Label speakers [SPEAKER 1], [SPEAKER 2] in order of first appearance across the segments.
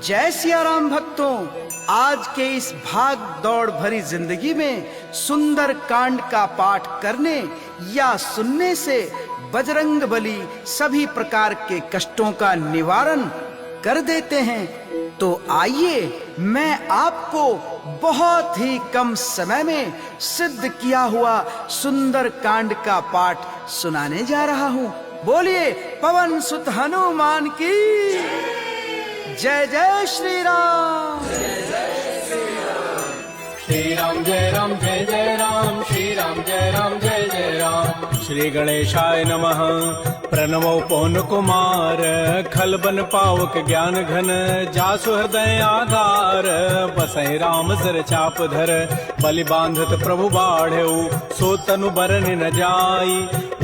[SPEAKER 1] जय सिया राम भक्तों, आज के इस भाग दौड़ भरी जिंदगी में सुंदर कांड का पाठ करने या सुनने से बजरंगबली सभी प्रकार के कष्टों का निवारण कर देते हैं। तो आइए मैं आपको बहुत ही कम समय में सिद्ध किया हुआ सुंदर कांड का पाठ सुनाने जा रहा हूँ। बोलिए पवन सुत हनुमान की जय जय श्री राम।
[SPEAKER 2] श्री राम जय राम जय जय राम, श्री राम जय राम जय जय राम। श्री गणेशाय नमः। प्रणवो पवन कुमार, खल बन पावक ज्ञान घन, जासु हृदय आधार, बसहि राम सर चाप धर, बलि बांधत प्रभु बाढ़ऊ, सो तनु बरन न जाई,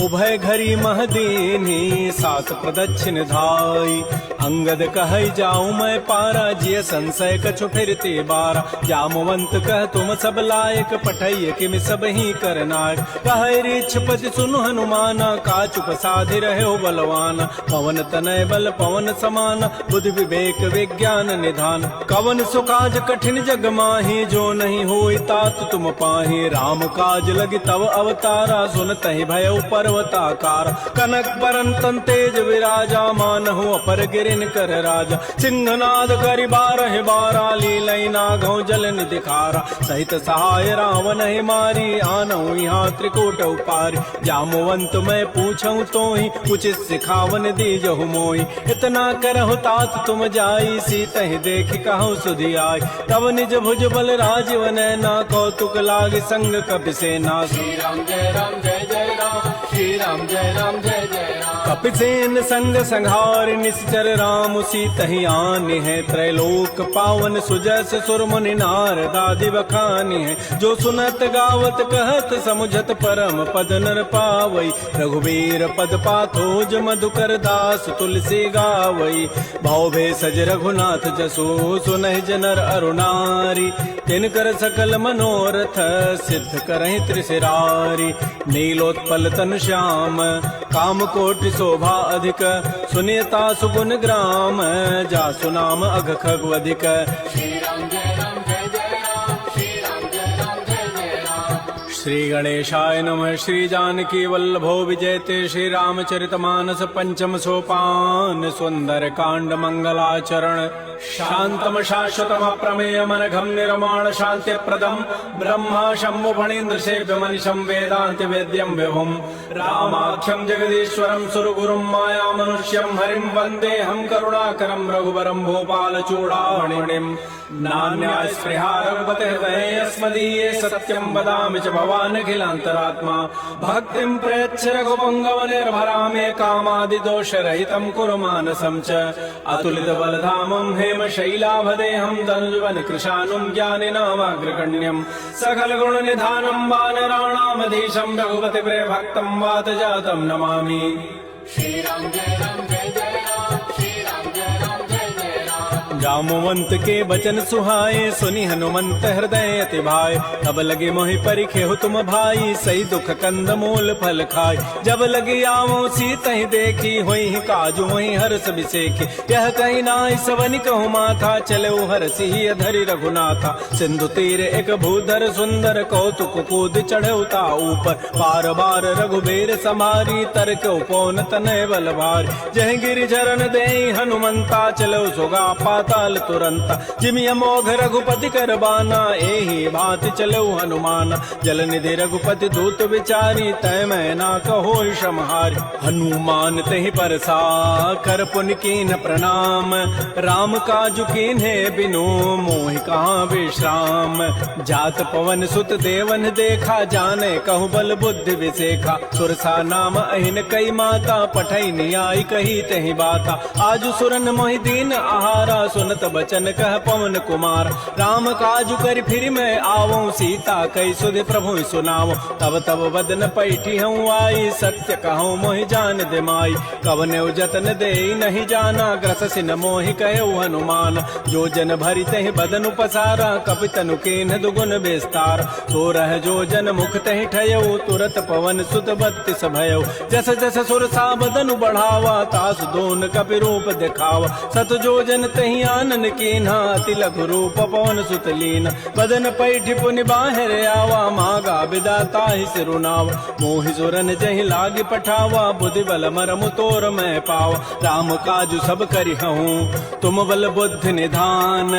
[SPEAKER 2] उभय घरी महदीनी, सात प्रदक्षिण धाई। अंगद कहै जाऊं मैं पारा, जिय संशय कछु फिरते बारा, जामवंत कह तुम सब लायक, पठैय किम सब ही करनायक। कहै ऋक्षपति सुनु हनुमाना, काचुप साधि रहो बलवाना, पवन तनय बल पवन समाना, बुद्धि विवेक विज्ञान निधान। कवन सुकाज कठिन जग माही, जो नहीं होई तात तुम पाही, राम काज लगी तव अवतारा, सुनतहि भयउ पर्वताकार। कनक बरन तन तेज विराजा, मानहु अपर गिरिन कर राजा, सिंहनाद करि बारहि बारा, लीलई नागौ जल निधि खारा। सहित सहाय रावण ही मारी, आनहु यहाँ त्रिकूट उपारी। जामवंत मैं पूछऊं तोहि, उचित सिखावन दीजहु मोहि। इतना करहु तात तुम जाई, सीतहि देखि कहु सुधि आई। तब निज भुज बल राजीव नैना, कौतुक लागे संग कपि सेना। श्री राम जय राम जय जय राम, श्री राम जय राम जय जय राम। कपिसेन संग संहार, निश्चर राम सीतहि आनि है, त्रैलोक पावन सुजस सुर मुनि नारद आदि बखानि है। जो सुनत गावत कहत समुझत, परम पद नर पावई। रघुवीर पद पाथोज, मधुकर दास तुलसी गावई। भाव भेषज रघुनाथ जसो, सुनहि जनर अरुणारी, तिनकर सकल मनोरथ, सिद्ध करहि त्रिशिरारी। नीलोत्पल तनु श्याम, काम कोटि शोभा अधिक, सुनियता सुगुण ग्राम, जासु नाम अघ खगवधिक। श्री राम जय राम जय जय राम, श्री राम जय राम जय जय राम। श्री गणेशाय नमः। श्री जानकी वल्लभो विजयते, श्री रामचरितमानस पंचम सोपान, सुंदर कांड मंगलाचरण। शांतम शाश्वतम अप्रमेयम अनघम निर्माण शांति प्रदम, ब्रह्मा शंभु फणीन्द्र सेव्य मनिषं वेदांत वेद्यम विभुम। रामाख्यम जगदीश्वरम सुरगुरुम माया मनुष्यम, हरिम वंदे हम करुणाकरम रघुवरम भूपाल चूड़ामणिम। नान्या स्पृहा रघुपते हृदये यस्मदीये, सत्यम वदामि च भवान् अखिलान्तरात्मा। भक्तिं प्रयच्छ रघुपुंगव निर्भरामे, कामादि दोष रहितं कुरु मानसं च। अतुलित बलधामं हेम शैलाभदेहं, धनुजवन कृशानुं ज्ञानिनामाग्रगण्यं। सकल गुण निधानं वानराणामधीशं, रघुपति प्रिय भक्तं वात जातं नमामि। श्री राम जय राम जय जय राम, श्री राम जय राम जय जय राम। जामवंत के बचन सुहाए, सुनि हनुमंत हृदय अति भाए। तब लगे मोहि परिखेहु तुम भाई, सही दुख कंद मूल फल खाय। जब लगे आवो सीतहि देखी, होई काजु मोहि हर्ष बिसेखी। यह कहीं नाई सवनि कहु माथा, चलो हरसि ही धरि रघुनाथा। सिंधु तीर एक भूधर सुंदर, कौतुक कूद चढ़ऊ ता ऊपर। बार बार रघुबीर समारी, तरक उपौन तनय बल भारी। जह गिरि चरण देहि हनुमंता, चलो सुगा पाताल तुरंता। जिमि अमोघ रघुपति कर बाना, एहि भांति चलो हनुमाना। जल निधि रघुपति दूत विचारी, तय मैना कहोइ समहारी। हनुमान तहि परसा, कर पुनि कीन प्रणाम। राम काजु कीन्हे बिनु, मोहि कहाँ विश्राम। जात पवन सुत देवन देखा, जाने कहु बल बुद्धि विसेखा। सुरसा नाम अहिन कई माता, पठै नियाई कही तहि बाता। आजु सुरन मोहि दीन आहारा, सुनत बचन कह पवन कुमार। राम काजु कर फिर मैं आवऊं, सीता कई सुधि प्रभु सुनाओ। तब तब बदन पैठी हूँ आई, सत्य कहूँ मोहि जान दे माई। कवने जतन दे नहीं जाना, ग्रससि न मोहि कहु हनुमान। जो जन भरि तहि बदन पसारा, कपितनु कीन्ह दुगुन विस्तार। सो रह जो जन मुख तहि ठयऊ, तुरत पवन सुत 32 भयऊ। जस जस सुरसा बदनु बढ़ावा, तास दोन कपि रूप दिखावा। सत जो जन तहि कानन कीन्हा अति लघु रूप पवन सुत लीन बदन पैठ पुनि बाहर आवा मागा विदाता ही सिरुनावा मोहि सुरन जहि लागी पठावा बुद्धि बल मरमु तोर मैं पावा राम काजु सब करिहूँ तुम बल बुद्धि निधान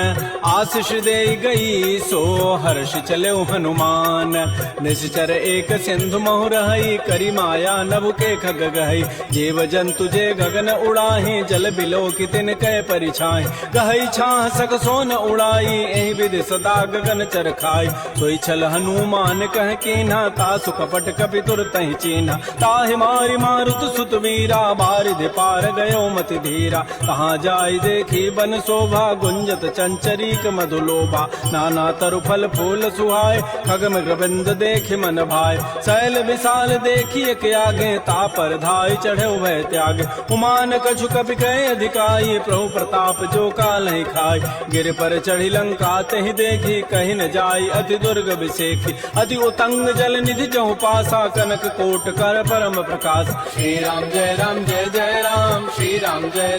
[SPEAKER 2] आशीष दे गई सो हर्ष चले हनुमान निश्चर एक सिंधु महु रही करी माया नभ के खग गही जीव जंतु जे गगन उड़ाही जल बिलो की तिन कह परिछाई गहई छाह सक सोन उड़ाई एहि विधि सदा गगन चर खाई सोई छल हनुमान कह कीन्हा तासु कपट कपि तुर तहि चीन्हा ताहि मारि मारुत सुत वीरा बारिधि पार गयो मति धीरा कहाँ जाय देखी बन शोभा गुंजत चंचरीक मधुलोभा नाना तरु फल फूल सुहाय खगम गोविंद देखि मन भाय शैल विशाल देखिए के आगे तापर धाय चढ़े भय त्याग उमान कछु कपि कहे अधिकाई प्रभु प्रताप जो काल ही खाय गिर पर चढ़ी लंका तहि देखी कहीं न जाय अति दुर्ग विषेखी अति उतंग जल निधि जहु पासा कनक कोट कर परम प्रकाश श्री राम जय राम श्री राम जय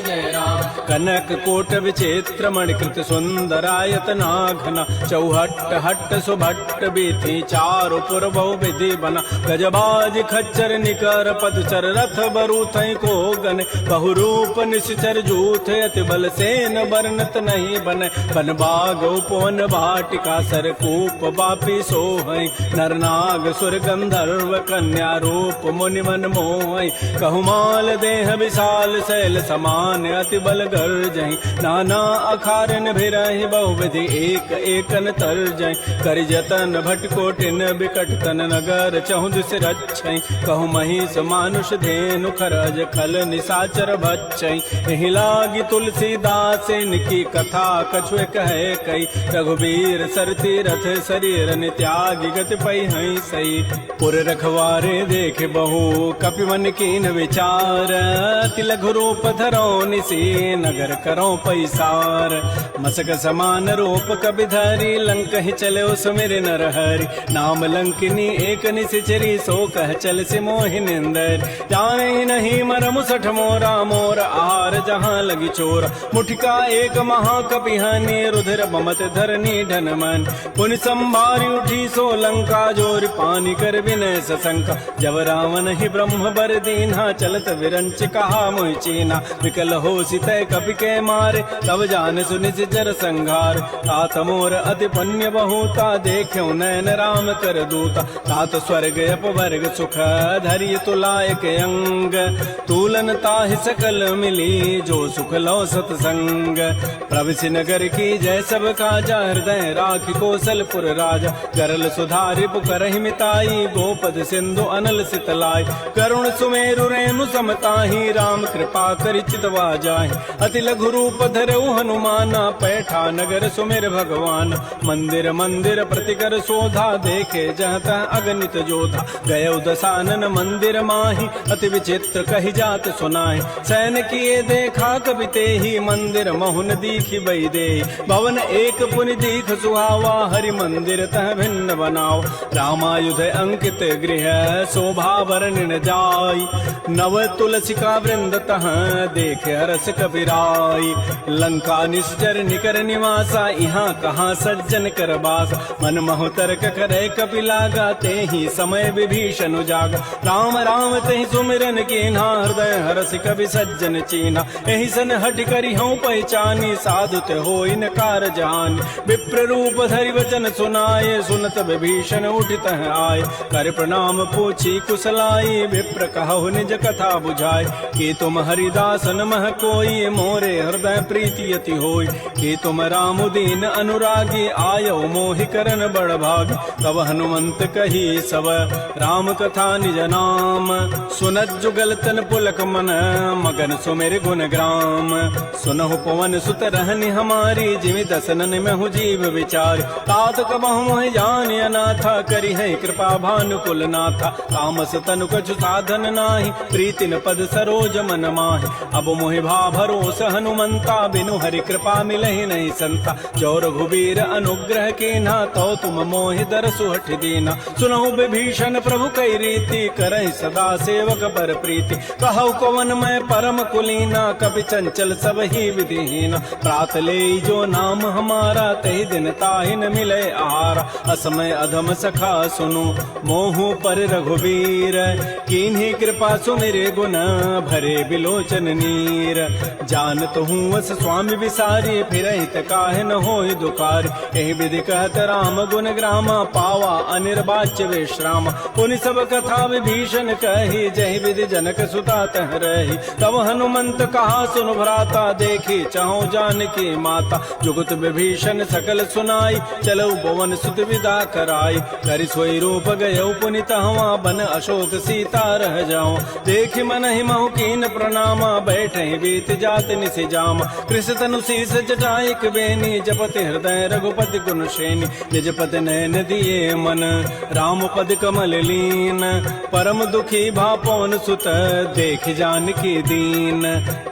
[SPEAKER 2] जय राम कनक कोट विचित्र मणिकृत सुंदरायत नाघना चौहट्ट हट्ट सुभट्ट बीथी चारु पुर बहु विधि बना गजबाज खच्चर निकर पदचर रथ बरु थई को गन बहुरूप निश्चर जूथ अति बल सेन बरनत नहीं बन बन बाग उपवन भाटिका सर कूप बापी सोहई नरनाग सुर गंधर्व कन्या रूप मुनि मन मोहई कहमाल देह विशाल शैल समान अति बल गर्जहि नाना अखारन भिरहि बहुविधि एक एकन तरजहि कर जतन भटकोटिन बिकट तन नगर चहुदिस रक्षै कहु महिष मानुष धेनु खरज खल निसाचर बच्चै एहि लागी तुलसीदास इनकी कथा कछु कहे कई रघुबीर सरती रथ शरीर त्यागी गति पै हई सई पुर रखवारे देख बहु कपि मन कीन विचार तिलघु रूप धरो निसी नगर करो पैसार मसक समान रूप कपि धरी लंक ही चले सुमिर नर हरि नाम लंकिनी एक निशिचरी सो कह चल से मोहि निंदर जाने ही नहीं मरमु सठ मोरा मोर आहार जहाँ लगी चोर मुठिका एक महाकपि हनि रुधिर बमत धरनी ढन मन पुनि संभारी उठी सो लंका जोर पानी कर विनय सशंका जब रावण ही ब्रह्म बर दीन्हा चलत विरंच कहा मोहि चीना विकल हो सितय कपि के मारे तब जान सुनिस जर संघार तात मोर अति पुण्य बहुता देखो नैन राम कर दूता तात स्वर्ग अपवर्ग सुख धरिय तुलायक अंग तूलन ताहि सकल मिली जो सुख लो सतसंग प्रविशि नगर की जय सब काजा हृदय राखि कौशलपुर राजा गरल सुधारि पुकरहि मिताई गोपद सिंधु अनल सितलाई करुण सुमेरु रेणु समताहि राम कृपा करि चितवा जाहि अति लघु रूप धरऊ हनुमाना पैठा नगर सुमेर भगवान मंदिर मंदिर प्रतिकर शोधा देखे जहत अगणित जोधा गय दसानन मंदिर माही अति विचित्र कही जात सुनाहि सैन किए देखा कवि तेहि मंदिर महुन दीखि बई दे भवन एक पुनि दीख सुहावा हरि मंदिर तह भिन्न बनाओ रामायुध अंकित गृह शोभा वर्णन जाय नव तुलसिका वृंद तह देख हरस कबीराई लंका निश्चर निकर निवासा यहाँ कहाँ सज्जन कर बास मन महु तर्क करे कपिलागा ते ही समय विभीषण जागा राम राम ते सुमिरन कीन्हा हृदय हरस कवि सज्जन चीना एहि सन हट करी हूँ पहचानी साधु ते हो इनकार जान विप्र रूप धरि वचन सुनाए सुनत विभीषण उठित आए कर प्रणाम पूछी कुशलाई विप्र कहु निज कथा बुझाए कि तुम हरिदासन मह कोई मोरे हृदय प्रीति अति होई कि तुम रामुदीन अनुरागी आयो मोहि करन बड़ भाग तब हनुमंत कही सब राम कथा निज नाम सुनत जुगल तन पुलक मन मगन सुमेर गुण ग्राम सुनहु पवन सुत रहनि हमारी जिमि दसनन में हूँ जीव विचार तात कबहु मोहि जान अनाथा करी है कृपा भानुकुल नाथा तामस तनु कछु साधन नाही प्रीति न पद सरोज मन माहि अब मोहि भा भरोसा स हनुमंता, बिनु हरि कृपा मिलहि नहीं संता। जो रघुबीर अनुग्रह कीन्हा, तो तुम मोहि दरसु हठ दीना। सुनहु विभीषण प्रभु कई रीति, करहि सदा सेवक पर प्रीति। कहु कवन मैं परम कुलीना, कपि चंचल सब ही विधिहीना। प्रात ले जो नाम हमारा, तहि दिन ताहि न मिले आहारा। असमय अधम सखा सुनु, मोहु पर रघुबीर। कीन्ही कृपा सुमिरे गुण, भरे बिलोचन नीर। जानत हूँ अस स्वामी विसारी, फिरहित काहे न होय दुखारी। एहि विधि कहत राम गुण ग्रामा, पावा अनिर्वाच्य विश्राम। पुनि सब कथा विभीषण कही, जहि विधि जनक सुता तह रही। तब हनुमंत कहा सुन भ्राता, देखी चाहो जानकी माता। जुगत विभीषण सकल सुनाई, चलो भवन सुत विदा कराई। करि सोई रूप गयो पुनि तहवा, बन अशोक सीता रह जाओ। देखि मन ही महु कीन प्रणामा, बैठे बीत जात निसि जामा। कृष तनु शीस जटाइक बेनी, जपति हृदय रघुपति गुण श्रेणी। निज पद नयन दिए मन, राम पद कमल लीन। परम दुखी भा पवन सुत, देख जानकी दीन।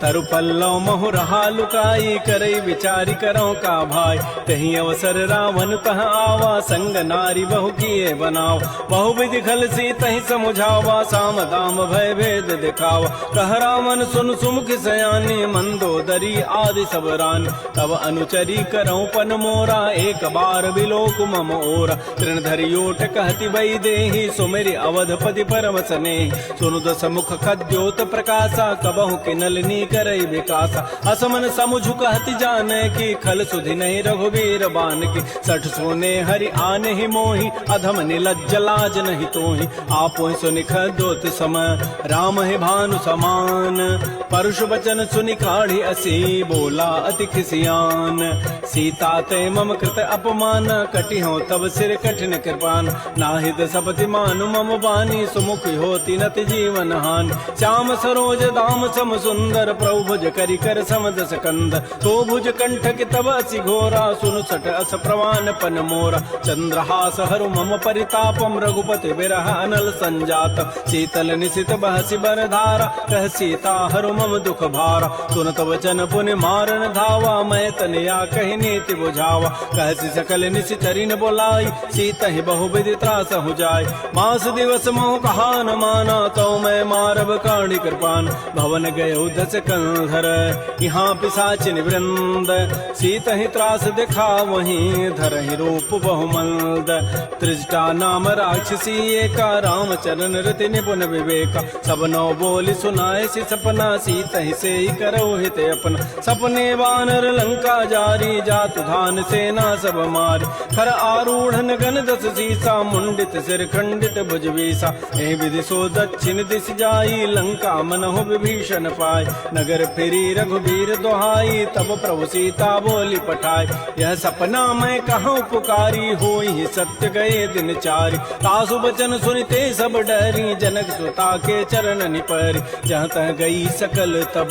[SPEAKER 2] तरु पल्लव महु रहा लुकाई, करई विचारी करो का भाई। तही अवसर रावण तह आवा, संग नारी बहु किए बनाव। बहु विधि खल सी तही समुझावा, साम दाम भय भेद दिखावा। कह रावण सुन सुमुख सयानी, मंदोदरी आदि सब रानी। तब अनुचरी करऊं पन मोरा, एक बार बिलोक मम ओरा। तृण धरि ओट कहति बई देहि, सुमिरि अवधपति परम स्नेहि। सुनु दस मुख खद्योत प्रकाशा, कबहु किनलनी करई विकासा। असमन समुझु कहति जाने की, खल सुधि नहीं रघुबीर बान की। सठ सोने हरि आने ही मोहि, अधम निलज्ज लाज नहीं तोहि। आपो सुनि खद्योत सम, राम ही भानु समान। परुष वचन सुनि काढ़ी असी, बोला अति खिसियान। सीता ते मम कृत अपमान, कटिहो तब सिर कठिन कृपान। नाहित सपति मानु मम बानी, सुमुख होती नति जीवन हानि। श्याम सरोज दाम सम सुंदर, प्रभु भुज करि कर समदस कंद। तो भुज कंठ के तब असि घोरा, सुनु सट अस प्रवान पन मोरा। चंद्रहास हरु मम परितापम, रघुपति विरह अनल संजात। शीतल निशित बहसि बर धारा, कह सीता हरु मम दुख भारा। सुनत वचन पुनि मारन धावा, मैं तनया कहि नीति बुझावा। कहसि सकल निशिचरि न बोलाई, सीता ही बहु विधि त्रास हो जाय। मास दिवस मोह कहा न माना, तो मैं मारब काढ़ी कृपान। भवन गयो दस कंधर, यहाँ पिशाचिन वृंद। सीता ही त्रास दिखा वहीं, धरहि रूप बहुमंद। त्रिजटा नाम राक्षसी एका, राम चरण रति निपुण विवेका। सब नौ बोली सुनाए सि सपना, सीता ही से ही करो हित अपना। सपने वानर लंका जारी, जातु धान सेना सब मारी। खर आरूढ़ गन दस सीसा, मुंडित सिर खंडित भुज बीसा। एहि विधि सो दक्षिण दिश जाई, लंका मनहु विभीषण पाय। नगर फिरी रघुबीर दोहाई, तब प्रभु सीता बोली पठाई। यह सपना मैं कहूँ पुकारी, होई सत्य गए दिन चारि। तासु बचन सुनते सब डरी, जनक सुता के चरण निपरि। जहाँ तह गई सकल तब,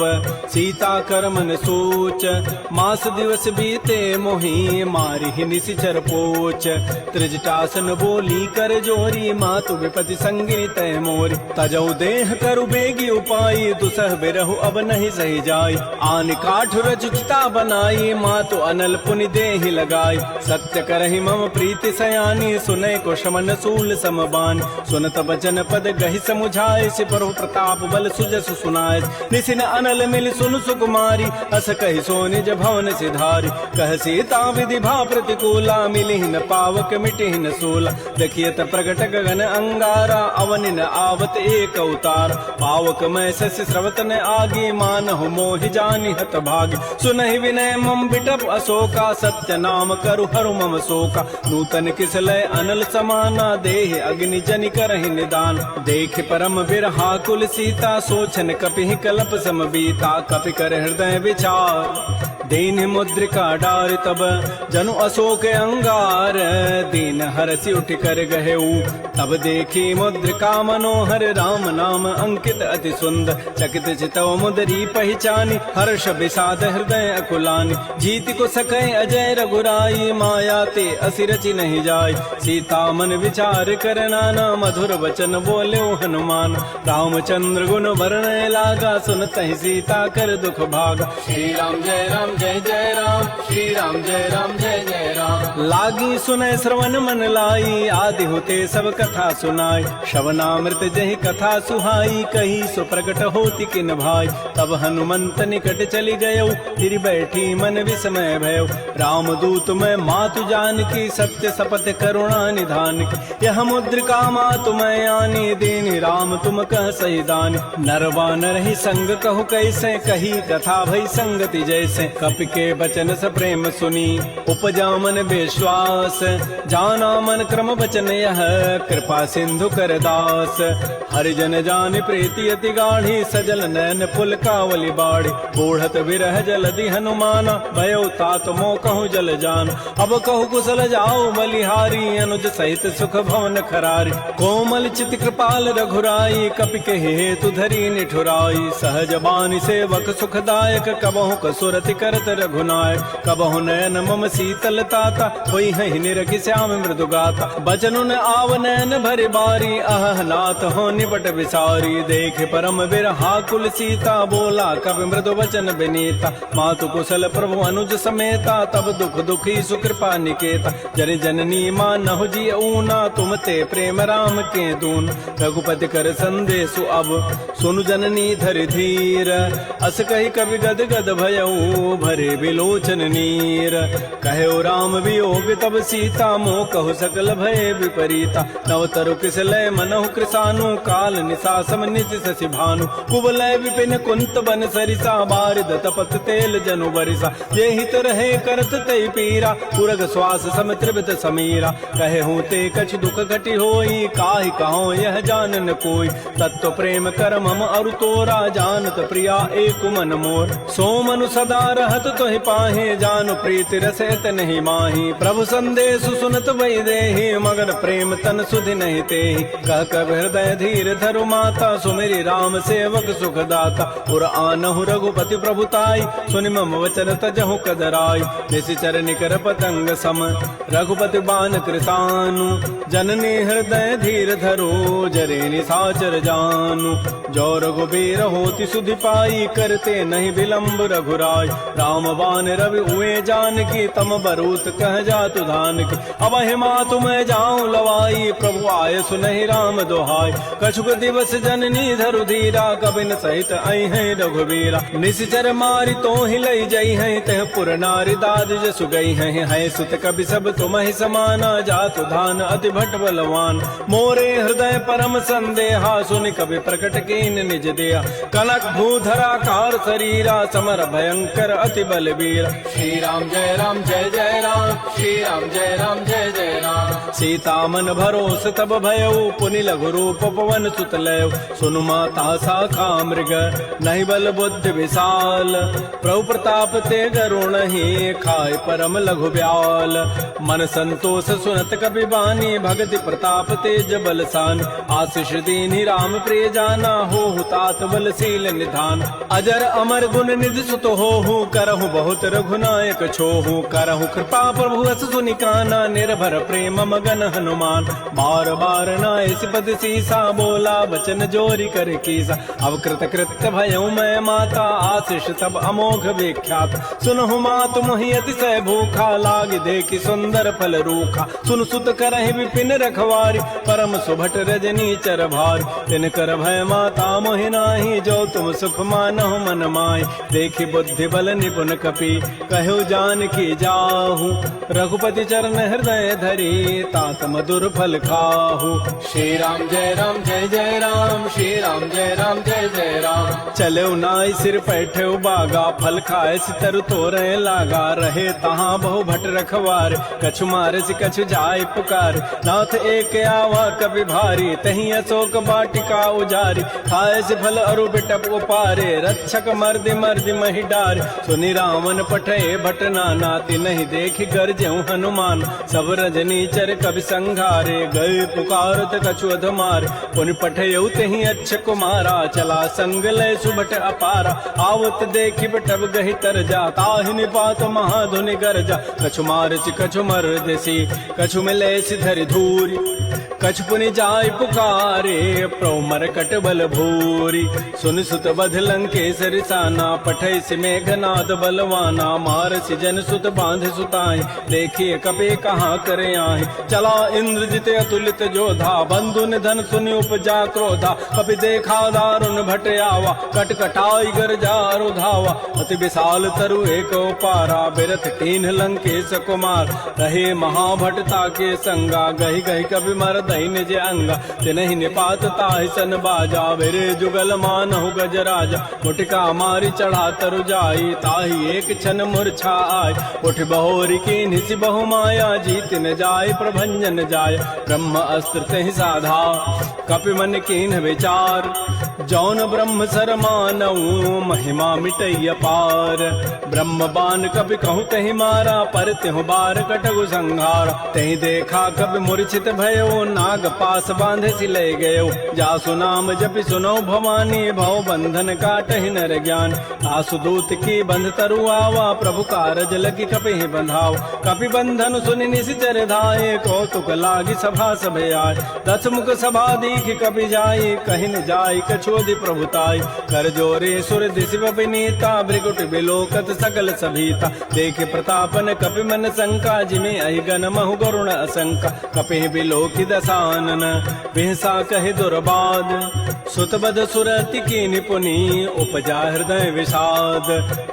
[SPEAKER 2] सीता कर मन सोच। मास दिवस बीते मोहि, मारी ही निशिचर पोच। त्रिजटासन बोली कर जोरी, मातु विपति संगी तय मोरी। तजौ देह करु बेगी उपाई, दुसह बिरहु अब नहीं सही जाई। आन काठ रचिता बनाई, मातु अनल पुनि देहि लगाई। सत्य करहि मम प्रीति सयानी, सुनै को शमन सूल समबान। सुनत बचन पद गहि समुझाए, सिपरु प्रताप बल सुजस सुनाए। निसिन अनल मिल सुन सुकुमारी, अस कहि सो निज भवन सिधारी। कह सीता विधि भा प्रतिकूला, मिलिहि न पावक मिटिहि न सूला। देखियत प्रगट गगन अंगारा, अवनि न आवत एक अवतार। पावक मैं शश स्रवत न आगी, मानहु मोहि जानि हत भागी। सुनहि विनय मम बिटप अशोका, सत्य नाम करु हरु मम शोका। नूतन किसलय अनल समाना, देहि अग्नि जनि करहि निदान। देख परम बिरहा कुल सीता, सोचन कपिहि कलप सम बीता। कपि कर हृदय विचार, दीन मुद्रिका डार तब जनु अशोक अंगार, दीन हरसि उठ कर गहेऊ तब देखी मुद्रिका मनोहर, राम नाम अंकित अति सुंदर, चकित चितव मुदरी पहचानी, हर्ष विषाद हृदय अकुलानी, जीत को सकै अजय रघुराई, माया ते असि रचि नहीं जाय, सीता मन विचार कर नाना, मधुर वचन बोले हनुमान, रामचंद्र गुण वर्णय लागा, सुनतहि सीता कर दुख भागा।
[SPEAKER 3] श्री राम जय जय राम, श्री राम जय जय राम।
[SPEAKER 2] लागी सुनय श्रवण मन लाई, आदि होते सब कथा सुनाई, श्रवणामृत जहि कथा सुहाई, कही सो प्रकट होति किन भाई, तब हनुमंत निकट चली गयो, फिर बैठी मन विस्मय भयो, राम दूत मैं मातु जान की, सत्य शपथ करुणा निधान की, यह मुद्रिका मातु मैं आनी, दीन राम तुम कह सही दानी, नरवानर ही संग कहु कैसे, कही कथा भई संगति जैसे, कपि के बचन स प्रेम सुनी, उपजा मन विश्वास, जाना मन क्रम वचन यह, कृपा सिंधु कर दास, हरिजन जान प्रीति अति गाढ़ी, सजल नयन पुलकावली बाढ़ी, बूढ़त विरह जलधि हनुमाना, भयो तात मोह कहूँ जल जान, अब कहु कुशल जाओ बलिहारी, अनुज सहित सुख भवन खरारी, कोमल चित कृपाल रघुराई, कपि के हेतु धरी निठुराई, सहज बानी सेवक सुखदायक, कबहु कसुरति करत रघुनायक, कबहु नयन मम शीतल ताता, होई है निरखि श्याम मृदु गाता, बचनु न आव नयन भरि बारी, अह नाथ हो निपट विसारी, देख परम बिरहा कुल सीता, बोला कवि मृदु वचन विनीता, मातु कुशल प्रभु अनुज समेता, तब दुख दुखी सुकृपा निकेता, जन जननी मानहु जी ऊना, तुम ते प्रेम राम के दून, रघुपति कर संदेशु अब सुनु जननी धरि धीर, अस कही कवि गद गद भयऊ, भरे विलोचन नीर, कहो राम वियोग तब सीता, मोह कहु सकल भय विपरीता, नव तरु किस लय मनहु कृसानु, काल निशा सम निज शशि भानु, कुवलय विपिन कुंत बन सरिसा, बारिद तपत तेल जनु बरिसा, ये हित रहे करत तई पीरा, पुरग श्वास सम त्रिवित समीरा, कहे हूँ ते कछ दुख घटी होई, काहि कहो यह जानन कोई, तत्व प्रेम कर मम अरु तोरा, जानत प्रिया एक मन मोर, सो मनु सदा रहत तोहि पाहे, जानु प्रीति रसैत नहीं माही, प्रभु संदेश सुनत वै देहि, मगर प्रेम तन सुधि नहीं तेहि, कह कब हृदय धीर धरु माता, सुमेरि राम सेवक सुखदाता, पुर आनहु रघुपति प्रभुताई, सुनि मम वचन तजहु कदराई, निशिचर निकर पतंग सम, रघुपति बान कृतानु, जननी हृदय धीर धरो, जरे निशाचर जानु, जो रघुबीर होति सुधि पाई, करते नहीं विलंब रघुराय, राम बान रवि उए जान की, तम बरूत कह जातु धान की, अब हिमातु मैं जाऊं लवाई, प्रभु आय सुनहि राम दोहाई, कछुक दिवस जननी धरु धीरा, कबिन सहित आई है रघुबीरा, निशिचर मारी तो ही लई जई है, तह पुर नारी दाद जसु गई है सुत कवि सब तुम ही समाना, जातु धान अति भट बलवान, मोरे हृदय परम संदेहा, सुनि कवि प्रकट कीन निज दिया, कनक भूधरा कार शरीरा, समर भयंकर अति बलबीर,
[SPEAKER 3] श्री राम जय जय राम, श्री राम जय जय राम।
[SPEAKER 2] सीता मन भरोस तब भयऊ, पुनि लघु रूप पवन सुत लयो, सुनु माता शाखा मृग, नहीं बल बुद्धि विशाल, प्रभु प्रताप ते गरुण ही, खाय परम लघु ब्याल, मन संतोष सुनत कबि बानी, भगति प्रताप तेज बलसान, आशीष दीनि राम प्रिय जाना, हो तात बलशील निधान, अजर अमर गुण निधि सुत होहु, करहु बहुत रघुनायक छोहु, करहु कृपा प्रभु अस सुनि काना, निर्भर प्रेम मगन हनुमान, बार बार नाय सिपद सीसा, बोला वचन जोरी कर कीसा, अब कृत कृत्य भयऊ मैं माता, आशीष तब अमोघ विख्यात, सुनहु मातु मोहि अतिशय भूखा, लाग देखि सुंदर फल रूखा, सुन सुत करहि विपिन रखवारी, परम सुभट रजनी चर भारी, तिन कर भय माता मोहि नाही, जो तुम सुख मानहु मन माहि, देखि बुद्धि बल निपुण कपि, कहु जान की जाहु, रघुपति चरण हृदय धरी, तात मधुर फल खाहु,
[SPEAKER 3] श्री राम जय जय राम, श्री राम जय जय राम।
[SPEAKER 2] चलो नाई सिर पैठे बागा, फल खाए सितर तोरे लागा, रहे तहाँ बहु भट रखवार, कछु मारे सि कछु जाय पुकार, नाथ एक आवा कवि भारी, तही अशोक बाटिका उजारी, खाए से फल अरु बिटप उपारे रक्षक मर्दि मर्दि मही डार सुनि रावण पठे भट नाना नहीं देखी गरजेऊ हनुमान सब रजनी चर कवि संघारे गए पुकारत कछुअध मार पुनि पठयऊ तहि अच्छ कुमारा चला संग लय सुबट अपारा आवत देखी बटब गहि तर जा ताहि निपात महाधुनि गरजा कछु मारसी कछु मर देसी कछु मिले सिधरि धूरी कछु पुनि जाय पुकारे प्रौमर कट बल भूरी सुन सुत बध लंकेश रिसाना पठै सि मेघनाद बलवाना मारसि जन सुत बांध सुताई देखिए कपे कहाँ करे आए चला इंद्रजित अतुलित जोधा बंधु निधन सुनि उपजा क्रोधा कपि देखा दारुण भट आवा कट कटाई गरजा रुधावा अति विशाल तरु एक पारा बिरथ कीन्ह लंकेश कुमार रहे महाभटता के संगा गहि गहि कवि मर दहि निज अंगा तिनहि निपात ताहि सन बाजा बिरे जुगल मानहु गज राजा मुटिका मारी चढ़ा तरु जाई ताहि एक क्षण मूर्छा आय उठ बहोरी की निसि बहु माया जीत न जाय प्रभंजन जाय ब्रह्म अस्त्र तहि साधा कपि मन कीन्ह विचार जौन ब्रह्म सर मानऊ महिमा मिटई अपार ब्रह्म बान कपि कहूँ तहि मारा पर त्यों बार कटगु संहार तहि देखा कपि मूर्छित भयो नाग पास बांधे सि ले गयो जासु नाम जपि सुनो भवानी भव बंधन काटहि नर ज्ञान आसु दूत की बंध तरु आवा प्रभु कारज लगी कपि बंधाव कपि बंधन सुनि निश्चर धाये कौतुक लागी सभा सभे आय दस मुख सभा दीख कपि जाई कहि न जाय कछोदि प्रभुताई कर जोरे सुर दिशि विनीता भृगुट बिलोकत सकल सभीता देखे प्रतापन कपि मन शंका जिमे अहिगन महु गरुण असंका कपि बिलोकि दसानन बिहसा कहि दुर्बाद सुतबद सुरति की निपुनी उपजा हृदय विषाद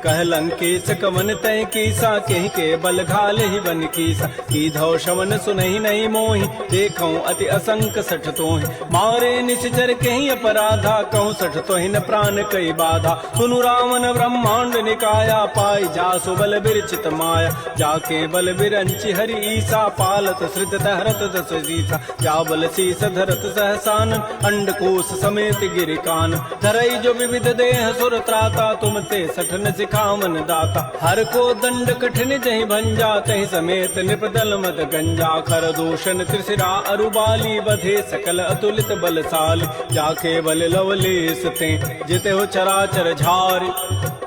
[SPEAKER 2] कह लंकेश कवन तय कीसा केहि के बल घाले ही बन कीसा की धौ शवन सुनहि नहीं मोहि देखऊं अति असंक सठ तोहि मारे निश्चर कहीं अपराधा कहूँ सठ तोहि न प्राण कई बाधा सुनु रावण ब्रह्मांड निकाया पाई जासु बल बिरचित माया जाके बल बिरंचि हरि ईसा पालत सृत दहरत दस सीसा जा बल शीस धरत सहसान अंडकोश समेत गिरिकान धरई जो विविध देह सुर त्राता तुम ते सठन सिखावन दाता हर को दंड कठिन जहि भंजा तहि समेत निपदल मद गंजा खर दूषण त्रिशिरा अरुबाली बधे सकल अतुलित बलशाली जाके बल लवलेस ते जिते हो चराचर झारी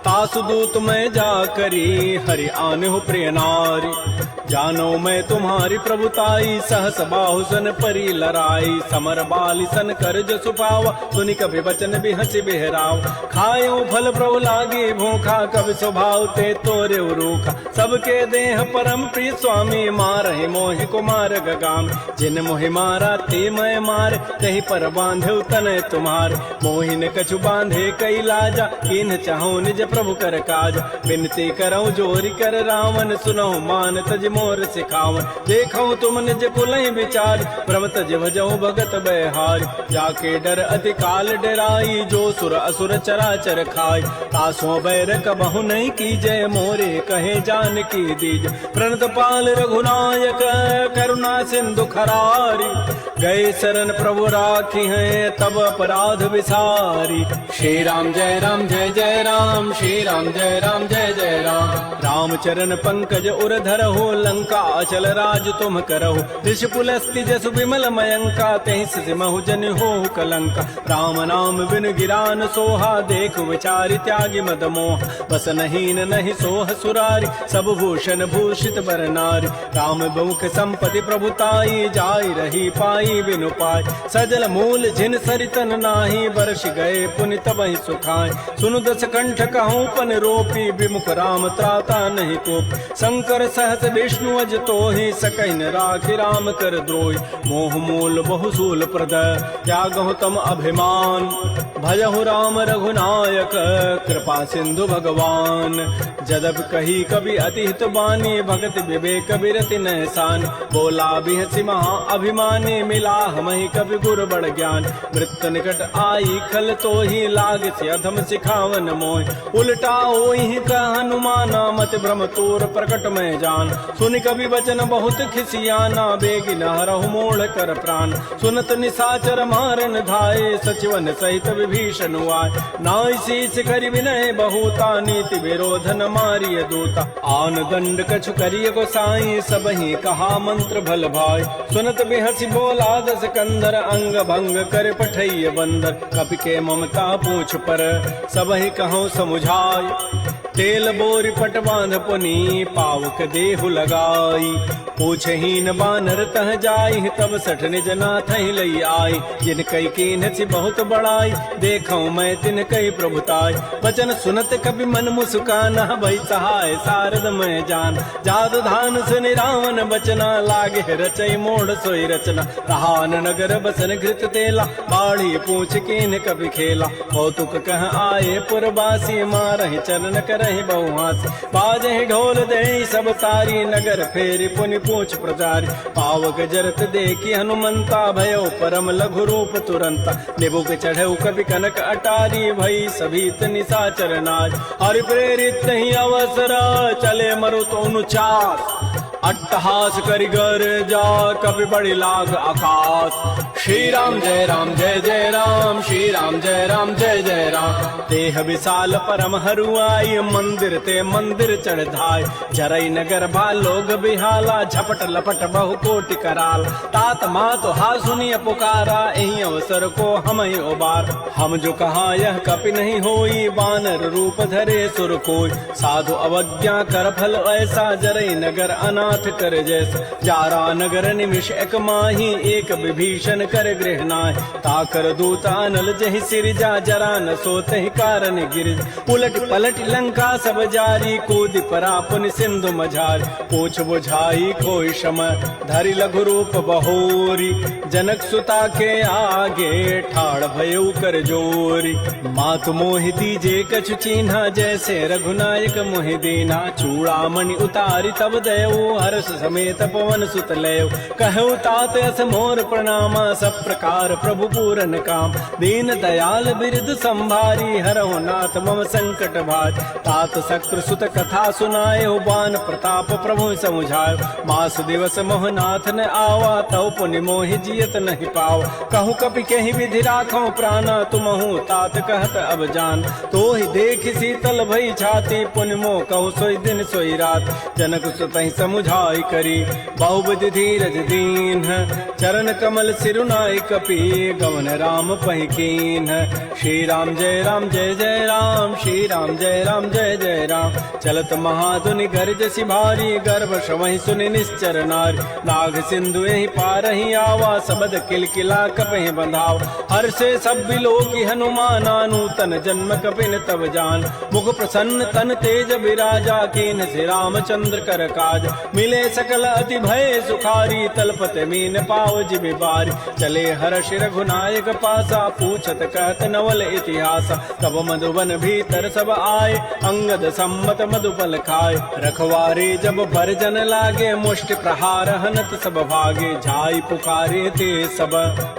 [SPEAKER 2] तासु दूत मैं जा करी हरि आने हो प्रिय नारी जानो मैं तुम्हारी प्रभुताई सहस बाहु सन परी लराई समर बाली सन कर जसु पावा सुनि कभी बचन भी हंसी बिहराव खायो फल प्रभु लागी भूखा कभी स्वभाव ते तोरे रूखा सबके देह परम प्रिय स्वामी मारहि मोहि कुमार गगाम जिन मोहि मारा ते मैं मार तही पर बांधे तनय तुम्हार मोहिन कछु बांधे कई लाजा किन चाहो निज प्रभु कर काज विनती करऊं जोरी कर रावण सुनो मान तज मोर सिखावन देखऊं तुम निज कुलहि विचार प्रभ तज भजऊं भगत बहार जाके डर अति काल डराई जो सुर असुर चराचर खाई तासो बैर कबहु नहीं की जय मोरे कहे जान की दीज प्रणत पाल रघुनायक करुणा सिंधु खरारी गए शरण प्रभु राखी है तब अपराध विसारी
[SPEAKER 3] श्री राम जय राम श्री राम जय जय राम
[SPEAKER 2] रामचरण पंकज उर धरहु लंका अचल राज तुम करहु ऋषि पुलस्ति जसु विमल मयंका तहि सिमहु जन हो कलंका राम नाम बिन गिरान सोहा देख विचारि त्यागी मद मोह बस नहीं सोह सुरारी सब भूषण भूषित बर नारी राम बहुख संपत्ति प्रभुताई जाय रही पाई बिनु पाई सजल मूल जिन सरितन नाही बरस गए पुनि तबहि सुखाय सुनु दस कंठ कहूँ पन रोपी विमुख राम त्राता नहीं कोप शंकर सहस विष्णु अज तोहि सकहि न राखि राम कर द्रोही मोह मूल बहुसूल प्रद त्यागहु तम अभिमान भजहु राम रघुनायक कृपा सिंधु भगवान जदब कही कवि अति हित बानी भगत विवेक बिरति नहसान बोला बिहसि महा अभिमानी मिला हमहि कवि गुर बड़ ज्ञान मृत्यु निकट आई खल तो ही लाग से अधम सिखावन मोह उल्टा ओहि कहन हनुमाना मत भ्रम तोर प्रकट में जान। सुन कवि वचन बहुत खिसियाना बेगी न हरहु मोड़ कर प्राण। सुनत निशाचर मारन धाये सचिवन सहित विभीषण आए। नाई शीस करि विनय बहुता नीति विरोधन मारिय दूता। आन दंड कछु करिय गोसाई सबहि कहा मंत्र भल भाई। सुनत बिहसी बोला दस कंधर अंग भंग कर पठैय बंदर। कपि के ममता पूछ पर सबहि कहूँ समुझाय। तेल बोरी पट बांध पुनी पावक देहु लगाई। पूछहीन बानर तह जाई तब सठ निज नाथ लई आई। जिन कई कीन्ह बहुत बड़ाई देखूं मैं तिन कई प्रभुताई। वचन सुनत कभी मन मुस्काना भई सहाय सारद में जान। जादू धान सुनि रावण बचना लागे रचई मोड़ सोई रचना। रहान नगर बसन घृत तेला बाड़ी पूछ कीन कभी खेला। कौतुक कह आए पुरवासी मारहि चरण करहि बहुहास। बाजहि ढोल दे सब तारी नगर फेरी पुनि पूछ प्रचारी। पावक जरत देखी हनुमंता भयो परम लघु रूप तुरंता। निबुक चढ़ऊ कभी कनक अटारी भई सभीत निशाचर नाज। हरि प्रेरित ही अवसर चले मरुत अनुचास। अट्टहास करि गर जा कभी बड़ी लाग आकाश।
[SPEAKER 3] श्री राम जय राम श्री राम जय जय राम।
[SPEAKER 2] देह विशाल परम हरुआई मंदिर ते मंदिर चढ़ धाय। जरई नगर भा लोग बिहाला झपट लपट बहु कोटि कराल। तात मात हा सुनिय पुकारा यही अवसर को हम ही उबार। हम जो कहा यह कपि नहीं होई बानर रूप धरे सुर कोई। साधु अवज्ञा कर फल ऐसा जरई नगर अनाथ कर जैसा। जारा नगर निमिष एक माही एक विभीषण कर गृह नाय। ताकर दूत अनल जहि सिरजा जरा न सोते ही कारण गिर। उलट पलट लंका सब जारी कूद परा पुन सिंधु मझारी। पूछ बुझाई कोई शम धरि लघु रूप बहोरी। जनक सुता के आगे ठाड़ भयउ कर जोरी। मातु मोहि दीजे कछु चिन्हा जैसे रघुनायक मोहि दीना। चूड़ामणि उतारी तब दयऊ हर्ष समेत पवन सुत लयो। कहु तात अस मोर प्रणामा सब प्रकार प्रभु पूरन काम। दीन दयाल बिरद संभारी हरहु नाथ मम संकट भाज। तात शक्र सुत कथा सुनाए बान प्रताप प्रभु समुझायो। मास दिवस मोहनाथ न आवा तव पुनि मोहि जियत नहीं पाव। कहूँ कपि कहीं विधि राखो प्राणा तुमहु तात कहत अब जान। तो ही देख शीतल भई छाती पुनि मोह कहु सोई दिन सोई रात। जनक सुत ही समुझाई करी बहुविधि धीरज दीन। चरण कमल सिरुनाई कपि गवन राम पहि कीन। श्री राम जय राम श्री राम जय जय राम। चलत महाधुनि गर्ज सिभारी गर्भ शवहि सुनि निश्चर नारी। नाग सिंधु यही पारहि आवा सबद किलकिला कपहि बंधाव। हर से सब बिलोकी हनुमाना नूतन जन्म कपिन तब जान। मुख प्रसन्न तन तेज विराजा कीन से रामचंद्र कर काज। मिले सकल अति भय सुखारी तलपत मीन पाव जिमि बारी। चले हर्ष रघुनायक पासा पूछत कहत नवल इतिहास। तब मधुबन भीतर सब आए अंगद सम्मत मधुपल खाए। रखवारे जब बरजन लागे मुष्टि प्रहार हनत सब भागे। जाई पुकारे ते सब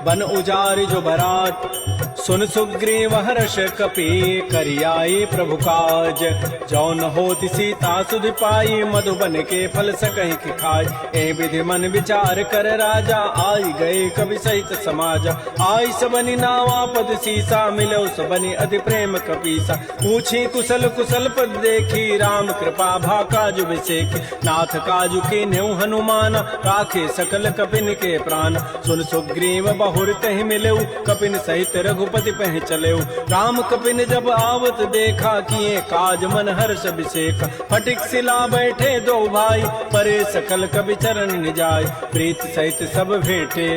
[SPEAKER 2] बन उजारि जो बरात। सुन सुग्रीव हर्ष कपि करियाई प्रभु काज। जौन होति सीता सुधि पाई मधुबन के फल सकहि कि खाय। ए विधि मन विचार कर राजा आई गए कवि सहित समाज। आई सबनि नावा पद सीसा मिलो सबनि अति प्रेम कपीसा। पूछी कुशल कुशल पद देखी राम कृपा भा काजु विसेखी। नाथ काजु के नेउ हनुमान राखे सकल कपिन के प्राण। सुन सुग्रीव बहुर तहि मिलेउ कपिन सहित रघुपति पह चलेउ। राम कपिन जब आवत देखा किए काज मन हर्ष अभिषेक। फटिक सिला बैठे दो भाई परे सकल कवि चरण निजाय। प्रीत सहित सब भेंटे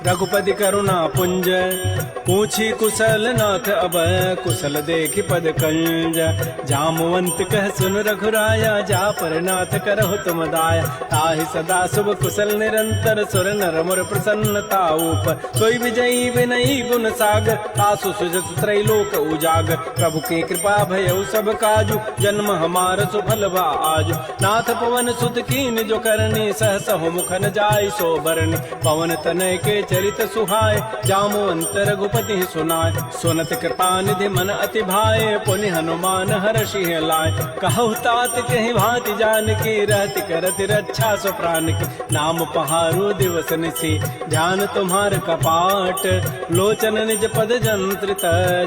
[SPEAKER 2] रघुपति करुणा पुंज। पूछी कुशल नाथ अब कुशल देखि पद कंज। जामवंत कह सुन रघुराया जा पर नाथ करहु तुम दाया। ताहि सदा शुभ कुशल निरंतर सुर नर मुर प्रसन्नता ऊपर। सोई विजयी विनयी गुण सागर तासु सुजस त्रैलोक उजागर। प्रभु की कृपा भयउ सब काजु जन्म हमार सुफल भा आजु। नाथ पवन सुत कीन जो करनी सहस हो मुखन जाय सो बरनी। पवन तनय के चरित सुहाय, जामवंत रघुपति सुनाय। सुनत कृपा निधि मन अति भाए, पुनि हनुमान हर्षि लाय। कहु तात कहि भांति जानकी, रहति करति रक्षा सो प्राण की। नाम पहारो दिवस निसी, ध्यान तुम्हार कपाट। लोचन निज पद जंत्रित,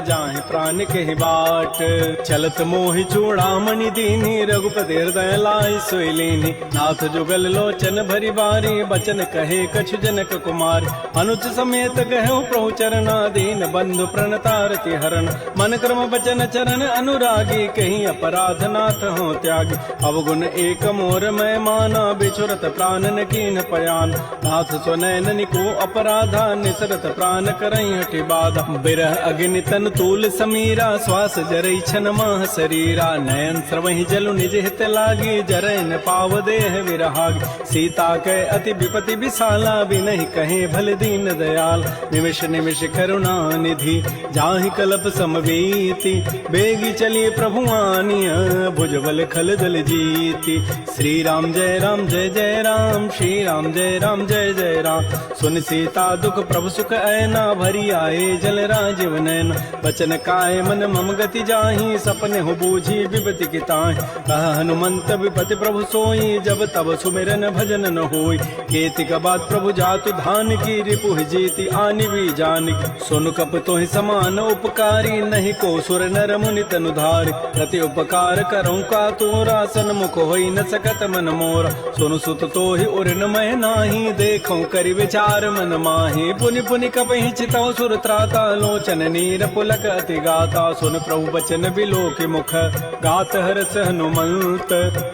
[SPEAKER 2] जाहि प्राण के बाट। चलत मोहि चूड़ामणि दीनी, रघुपति हृदय लाई सोई लीनी। नाथ जुगल लोचन भरी बारी, बचन कहे कछु जनक कुमार। अनुज समेत गहु प्रभु चरना, दीन बंधु प्रणतारति हरण। मन क्रम बचन चरण अनुरागी, कहीं अपराध नाथ हो त्यागी। अवगुण एक मोर मैं माना, बिछुरत प्राण न कीन पयान। नाथ स्वनयन निको अपराधा, निसरत प्राण करई हठि बाधा। बिरह अग्नि तन तूल समीरा, श्वास जरई छन माह शरीरा। नयन स्रवहि जलु निज हित लागी, जरय न पाव देह विरहागी। सीता के अति विपति विशाला, बिनहि कहे भल दीन दयाल। निमिष निमिष करुणा निधि, जाहि कल्प समवीति। बेगी चलिए प्रभु आनिया, भुजबल खल दल जीति। श्री राम जय राम, श्री राम जय जय राम। सुन सीता दुख प्रभु सुख ऐना, भरी आए जल राजीव नैन। बचन काय मन मम गति जाहि, सपने हो बूझी विपति की ताहि। कह हनुमंत विपति प्रभु सोई, जब तब सुमिरन भजन न होई। केति कबात प्रभु जातु धान की, रिपुहि जीति आनि भी जानिक। सुन कप तोहि समान उपकारी, नहीं को सुर नर मुनि तनु धारि। प्रति उपकार करऊँ का तोरा, सन्मुख होई न सकत मन मोरा। सुन सुत तोहि उर न मैं नाही, देखऊँ करि विचार मन माहि। पुनि पुनि कपहि चितौ सुर त्राता, लोचन नीर पुलक अति गाता। सुन प्रभु बचन बिलो के मुख, गात हरस हनुमंत।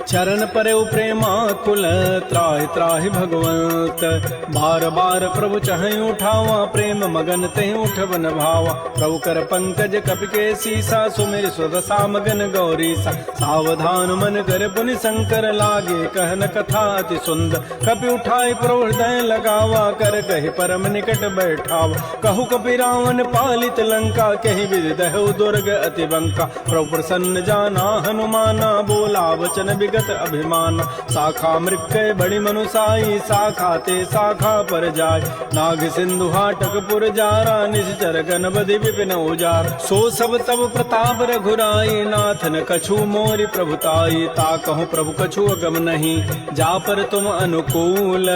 [SPEAKER 2] चरण परे प्रेमा कुल, त्राहि त्राहि भगवंत। बार बार प्रभु चहई उठावा, प्रेम मगन तेहि उठवन भावा। प्रभु कर पंकज कपि के सीसा, सुमिर सुदशा मगन गौरीसा। सावधान मन कर पुनि शंकर, लागे कहन कथा अति सुंदर। कपि उठाई प्रभु हृदय लगावा, कर कहि परम निकट बैठावा। कहु कपि रावण पालित लंका, कहि विदहु दुर्ग अति बंका। प्रभु प्रसन्न जाना हनुमाना, बोला वचन विगत अभिमाना। शाखा मृक्कय बड़ी मनुसाई, शाखा ते शाखा पर जाय। नाग सिंधु हाटक पुर जारा, निश्चर गण बधि विपिन उजार। सो सब तब प्रताप रघुराई, नाथन कछु मोरि प्रभुताई। ता कहूँ प्रभु कछु अगम नहीं, जा पर तुम अनुकूल।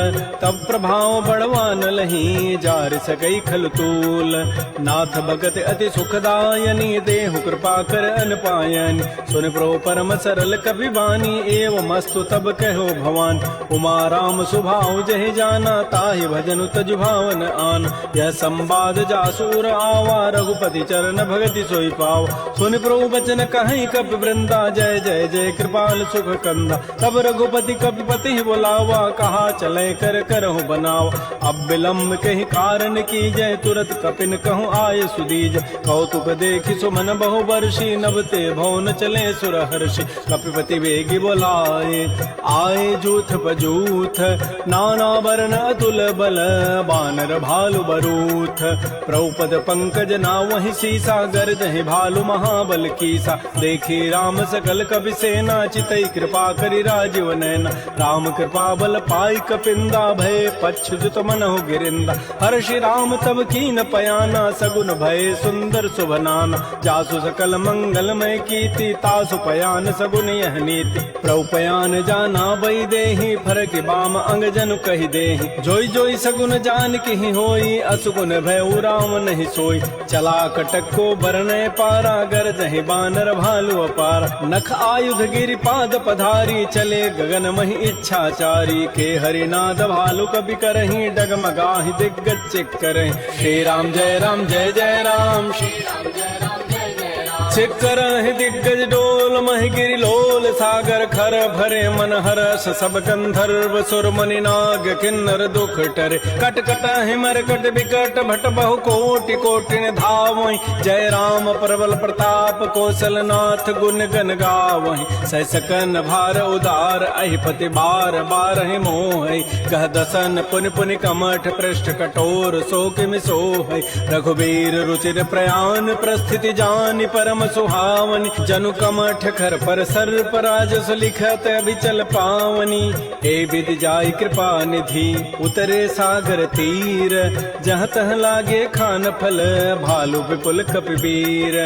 [SPEAKER 2] तब प्रभाव बढ़वा न लही, जार सकई खलतूल। नाथ भगत अति सुखदायनी, देहु कृपा कर अनपायनी। सुन प्रभु परम सरल कपि बानी, एवं मस्तु तब कहो भवान। उमा राम सुभाव जहि जाना, ताहि भजनु तजु भावन आन। यह संवाद जासूर आवा, रघुपति चरण भगति सोई पाव। सुन प्रभु बचन कहीं कपि वृंदा, जय जय जय कृपाल सुख कंदा। तब रघुपति कपिपति बोलावा, कहा चले कर करहु बनावा। अब विलम्ब कहि कारण की जय, तुरत कपिन कहूँ आय सुदीज। कौतुक देखि सुमन बहु वर्षी, नभते भवन चले सुर हर्षि। कपिपति वेगी बोलाए, आए जूथ पजूथ। नाना वर्ण अतुल बल, बानर भालु बरूथ। प्रभुपद पंकज नावहि सीसा, गर्दहि भालु महाबल कीसा। देखी राम सकल कपि सेना, चितई कृपा करि राजीव नैना। राम कृपा बल पाई कपिंदा, भय पच्छुत मनहु गिरिंदा। हर्षि राम तब कीन पयाना, सगुन भय सुंदर सुभनाना। जासु सकल मंगलमय कीर्ति, तासु पयान सगुन यह नीति। प्रभु पयान जाना बई देहि, फरक बाम अंग जनु कहि देहि। जोई जोई सगुन जान की होई, असुगुन भय राम नहीं सोई। चला कटक को बरनय पारा, गर्दहि बानर भालु अपार। नख आयुध गिरि पाद पधारी, चले गगन महि इच्छाचारी। के हरिनाद भालु कपि करहि, डगमगाहि दिग्गज चिक करहि। श्री राम जय राम, श्री राम जय राम। चिकरहि दिग्गज डोल, महि गिरि लोल सागर। खर भरे मन हरस, सब गंधर्व सुर मुनि नाग किन्नर दुख टरे। कट कटहि मरकट बिकट, भट बहु कोटि कोटिन धावहि। जय राम प्रबल प्रताप, कौशल नाथ गुण गन गावहि। सह सकन भार उदार, अहिपति बार बारहि मोहि। कह दसन पुनि पुनि कमठ, पृष्ठ कठोर सो किमि सोहि। रघुबीर रुचिर प्रयाण, प्रस्थिति जानि परम सुहावनि। जनु कमठ खर पर सर्प राजस लिखत अभिचल पावनी, हे विधि जाय कृपा निधि उतरे सागर तीर, जहाँ तह लागे खान फल भालु विपुल कपिवीर।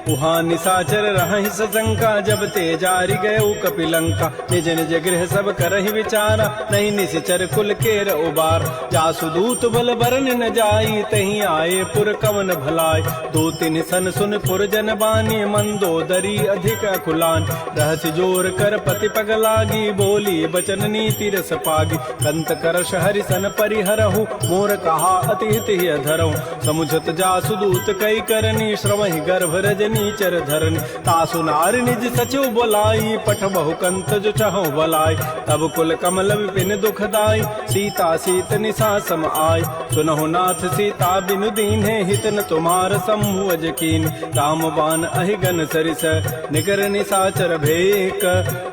[SPEAKER 2] उहाँ निशाचर रहि सशंका, जब ते जारी गए कपिलंका। निज निज गृह सब करहि विचारा, नहीं निश्चर कुल केर उबार। जासु दूत बल बरन न जाई, तहीं आए पुर कवन भलाई। दो तीन सन सुन पुर जन बानी, मंदोदरी अधिक अकुलान। रहस्य जोर कर पति पग लागी, बोली बचन नीति रस पागी। कंत करश हरि सन परिहरहु, मोर कहा अति हित धरहु। समुझत जासु दूत कई करनी, श्रवहि गर्भ रजनी चर धरनी। तासु नार निज सचिव बोलाई, पठ बहु कंत जो चहु बलाई। तब कुल कमल विपिन दुखदाई, सीता सीत निशा सम आय। सुनहु नाथ सीता बिनु दीन्हे, हित न तुम्हार समूह अजकीन। राम बाण अहिगन सरिस, निकर निशाचर भेक।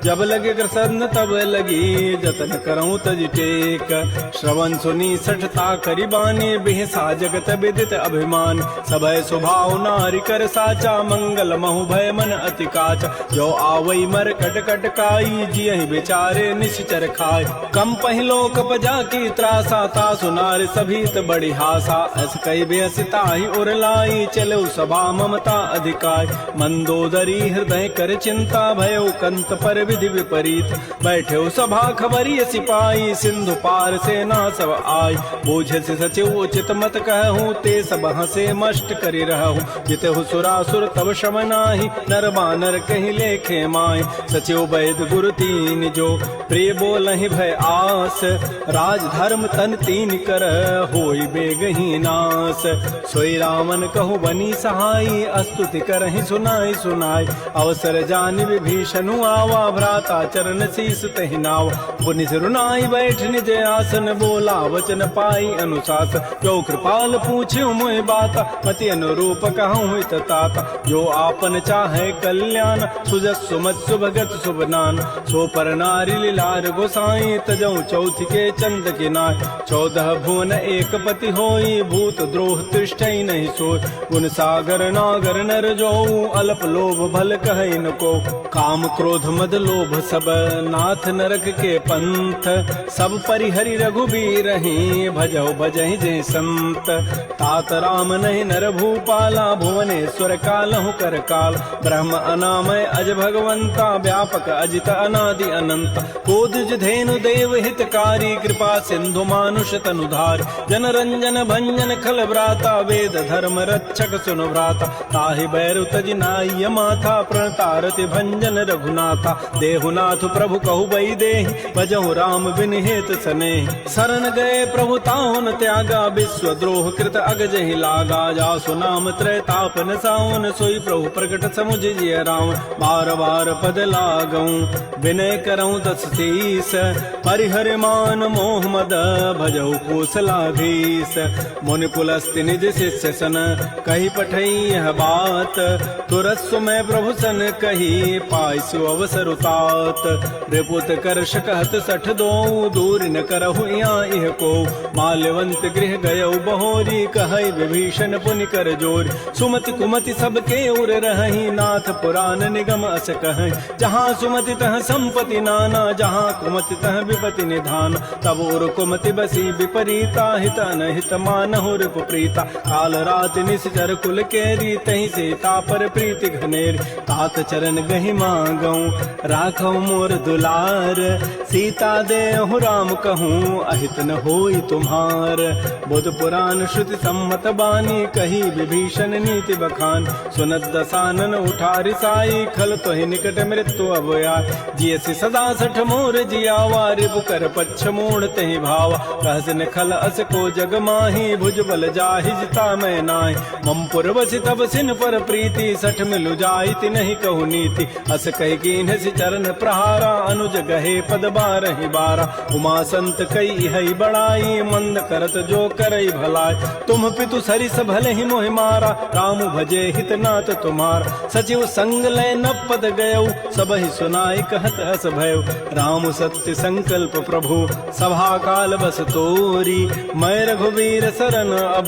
[SPEAKER 2] जब लगे कृष्ण तब लगी, जतन करऊं तज टेक। श्रवण सुनी सठता करिबानी, बिहसा जगत विदित अभिमान। सभय स्वभाव नारी कर साचा, मंगल महु भय मन अति काचा। जो आवई मर कट कट काई, जियहि बेचारे निश्चर खाय। कम पहिलो कपजा की त्रासा, तासु नारी सभीत बड़ी हासा। अस कई बेसिता ही उरलाई, चलो सभा ममता अधिकाय। मंदोदरी हृदय कर चिंता, भयो कंत पर विधि विपरीत। बैठे सभा खबरी सिपाही, सिंधु पार सेना सब आय। बूझे से सचिव उचित मत कहूँ, ते सब हंसे मष्ट करि रहूँ। जितहु सुरासुर तब शम नाही, नर बानर कहीं लेखे माय। सचिव वैद गुरु तीन जो, प्रिय बोलहि भय आस। राज धर्म तन तीन कर, होई बेगहि नास। सोई रामन कहु बनी सहाई, अस्तुति करहि सुनाई सुनाई। अवसर जानि विभीषणु आवा, भ्राता चरण शीस तहि नाव। पुनि सिरुनाई बैठ निज आसन, बोला वचन पाई अनुशासन। जो कृपाल पूछ्यो मोहि बाता, मति अनुरूप कहूँ हित ताता। जो आपन चाहे कल्याण, सुजस सुमत सुभगत सुबनान। सो पर नारी लीलार गोसाई, तजऊ चौथि के चंद के नाय। 14 भुवन एक पति होई, भूत द्रोह तिष्ठई नहीं सोय। गुण सागर नागर नर जोऊ, अल्प लोभ भल कहै न को। काम क्रोध मद लोभ सब, नाथ नरक के पंथ। सब परिहरि रघुबीर ही, भजौ भजहि जे संत। तात राम नहीं नर भूपाला, भुवनेश्वर कालहु कर काल। ब्रह्म अनामय अज भगवंता, व्यापक अजित अनादि अनंत। कोदिज धेनु देव हितकारी, कृपा सिंधु मानुष तनुधार। जन रंजन भंजन खल व्राता, वेद धर्म रक्षक सुनु भ्राता। ताहि बैरु तजि नाय माथा, प्रणतारति भंजन रघुनाथा। देहुनाथ प्रभु कहु बई देहि, भजहु राम बिन हेत स्नेह। शरण गए प्रभु ताहुन त्यागा, विश्व द्रोह कृत अगजहि लागा। जासु नाम त्रैताप न सावन, सोई प्रभु प्रकट समुझिय राम। बार बार पद लागऊं, विनय करऊं दस शीस। परिहर मान मोह मद, भजहु कौशलाधीश। मुनि पुलस्त्य निज शिष्य सन, कही पठई यह बात। तुरत सुमय प्रभु सन कही, पाइसु अवसर उतात। रिपुत करश कहत सठ दोऊ, दूर न करहु यहाँ इह को। माल्यवंत गृह गयौ बहोरी, कहै विभीषण पुनि कर जोर। सुमति कुमति सबके उर रहहि, नाथ पुराण निगम अस कहै। जहाँ सुमति तह संपत्ति नाना, जहाँ कुमति तह विपति निधान। तब उर कुमति बसी विपरीता, हित अनहित मानहु रिपु प्रीता। काल रात निश्चर कुल केरी, तहि सीता पर प्रीति घनेरी। तात चरण गहि मांगऊं, राखौ मोर दुलार। सीता देहु राम कहूँ, अहित न होई तुम्हार। बुध पुराण श्रुति सम्मत बानी, कही विभीषण नीति बखान। सुनत दसानन उठारि साई, खल तोहि निकट मृत्यु अब आय। जियसि सदा सठ मोर जियावा, रिपु कर पच्छ मोड़ तहि भावा। कहसिन खल अस को जग माही, भुज बल जाहि जिता मैं नाहि। मम पुर बसि तब सिन पर प्रीति, सठ मिलु जाहि तिनहि कहु नीति। अस कहि कीन्हसि चरण प्रहारा, अनुज गहे पद बारहि बारा। उमा संत कई हई बड़ाई, मंद करत जो करई भलाई। तुम पितु सरिस भले ही मोहि मारा, राम भजे हित नाथ तुम्हारा। सचिव संग लय न पद गयौ, सबहि सुनाई कहत अस भयौ। राम सत्य संकल्प प्रभु, सभा काल बस तोरी। मैं रघुवीर शरण अब,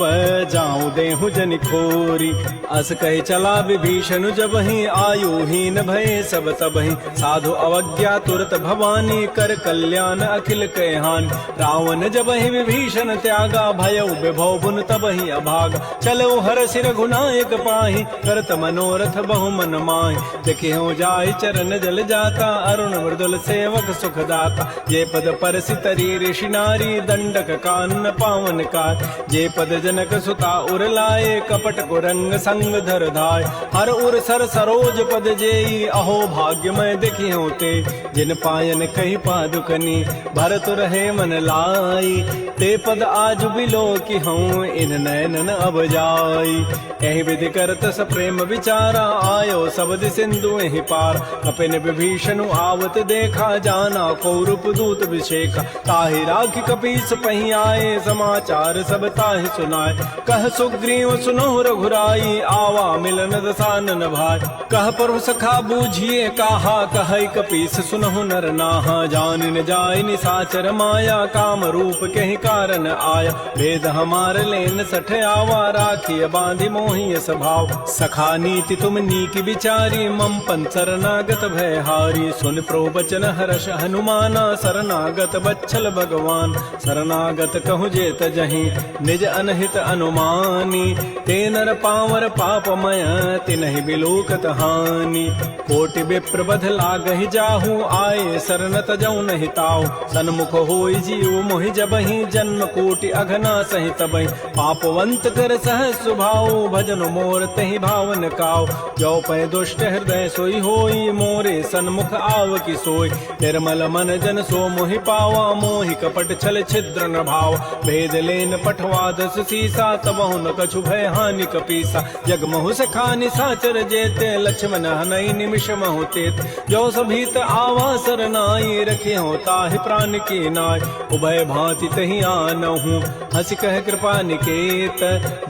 [SPEAKER 2] जाऊं देहु जनि खोरी। अस कहि चला विभीषण जब ही, आयुहीन भय सब तबहि साधु अवज्ञा तुरत भवानी कर कल्याण अखिल कहान। रावण जबहि विभीषण त्यागा भयउ विभव पुन तबहि अभागा। चलो हर सिर रघुनायक पाहि करत मनोरथ बहु मन माहि। देखियो जाय चरण जल जाता अरुण मृदुल सेवक सुख दाता। जे पद परसि तरी ऋषि नारी दंडक कानन पावन कार। जे पद जनक सुता उर लाए कपट कुरंग संग धर धाय। हर उर सर सरोज पद जेई अहो भाग्यमय देखियो ते। जिन पायन कही पादुकनी भरत रहे मन लाई। ते पद आज बिलो की हूँ इन नैनन अब जाई। एहि विधि करत स प्रेम विचारा आयो सबद सिंधु एहि पार। कपिन विभीषण आवत देखा जाना कौरव दूत विशेखा। ताहि राखि कपीस पही आए समाचार सब ताहि सुनाए। कह सुग्रीव सुनो रघुराई आवा मिलन दसानन भाई। कह प्रभु सखा बूझिए कहा कहै कपीस सुनहु नर नाहा। जान न जाय निसाचर माया काम रूप के कारण आया। भेद हमार लेन सठ आवा राखिय बांधि मोहि स्वभाव। सखा नीति तुम नीक विचारी मम पन शरणागत भयहारी। सुन प्रभु बचन हर्ष हनुमाना शरणागत बच्छल भगवान। शरणागत कहु जेत जहीं निज अनहित अनुमानी। ते नर पावर पापमय तिनहि बिलोकत हानि। कोटि विप्र बध लागहि जाहू आए शरण तजौ नहि ताऊ। सन्मुख होई जीव मोहि जबहि जन्म कोटि अघना सहि तबहि। पापवंत कर सह सुभाऊ भजन मोर तहि भावन काऊ। जो पै दुष्ट हृदय सोई होई मोरे सन्मुख आव की सोई। निर्मल मन जन सो मोहि पावा मोहि कपट छल छिद्र न भाव। भेद लेन पठवा दस सीसा तबहु न कछु भय हानि कपीसा। जग महु सखा निसाचर जेते लक्ष्मण हनई निमिष महु तेत। जो सभीत आवा सरनाई रखे हो ताहि प्राण की नाय। उभय भांति तहि आनहु हंस कह कृपा निकेत।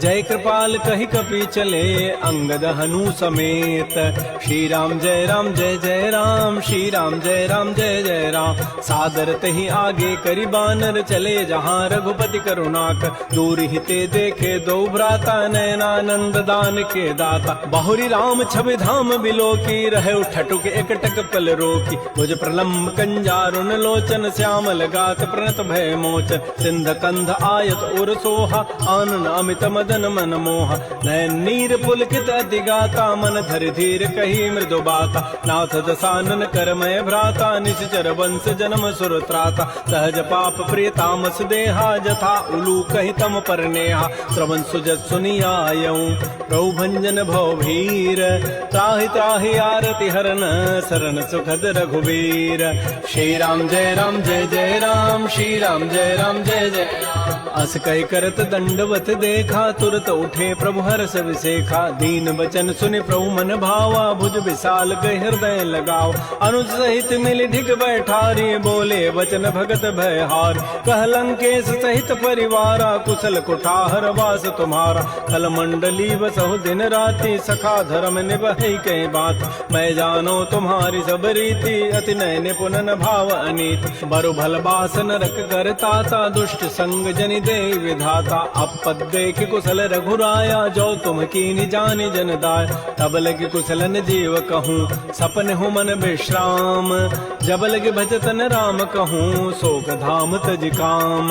[SPEAKER 2] जय कृपाल कहि कपि चले अंगद हनु समेत। श्री राम जय जय राम श्री राम जय जय राम। सादर तहि आगे करि बानर चले जहाँ रघुपति करुणाक। दूर हिते देखे दो भ्राता नयनानंद दान के दाता। बहुरी राम छवि धाम बिलो की रहे ठटुक एकटक पल रोकी। भुज प्रलम्ब कंजारुन लोचन श्यामल गात प्रणत भय मोचन। सिंध कंध आयत उर सोहा आनन अमित मदन मन मोहा। नयन नीर पुलकित अति गाता मन धरि धीर कही मृदु बाता। नाथ दसानन करमय भ्राता निश्चर वंश जन्म सुर त्राता। सहज पाप प्रिय तामस देहा जथा उलू कहि तम पर नेहा। श्रवण सुजत सुनियायऊं प्रभु भंजन भव भीर। त्राहि त्राहि आरति हरन शरण सुखद रघुवीर। श्री राम जय जय राम श्री राम जय जय राम। अस कहि करत दंडवत देखा तुरत उठे प्रभु हर्ष विसेखा। दीन वचन सुनि प्रभु मन भावा भुज विशाल गहि हृदय लगाओ। अनुज सहित मिल ढिग बैठारी बोले वचन भगत भयहार। कह लंकेश सहित परिवारा कुशल कुठार वास तुम्हारा। कल मंडली बसहु दिन राति सखा धर्म निभहि कहीं बात। मैं जानो तुम्हारी सब रीति अति नय निपुणन भाव अनीति। बरु भल बास नरक करताता दुष्ट संग जनि दे विधाता। अपद देख कुशल रघुराया जो तुम कीनि जानि जन दाय। तब लगे कुशलन जीव कहूँ सपन हूँ मन विश्राम। जब लगे भजतन राम कहूँ शोक धाम तज काम।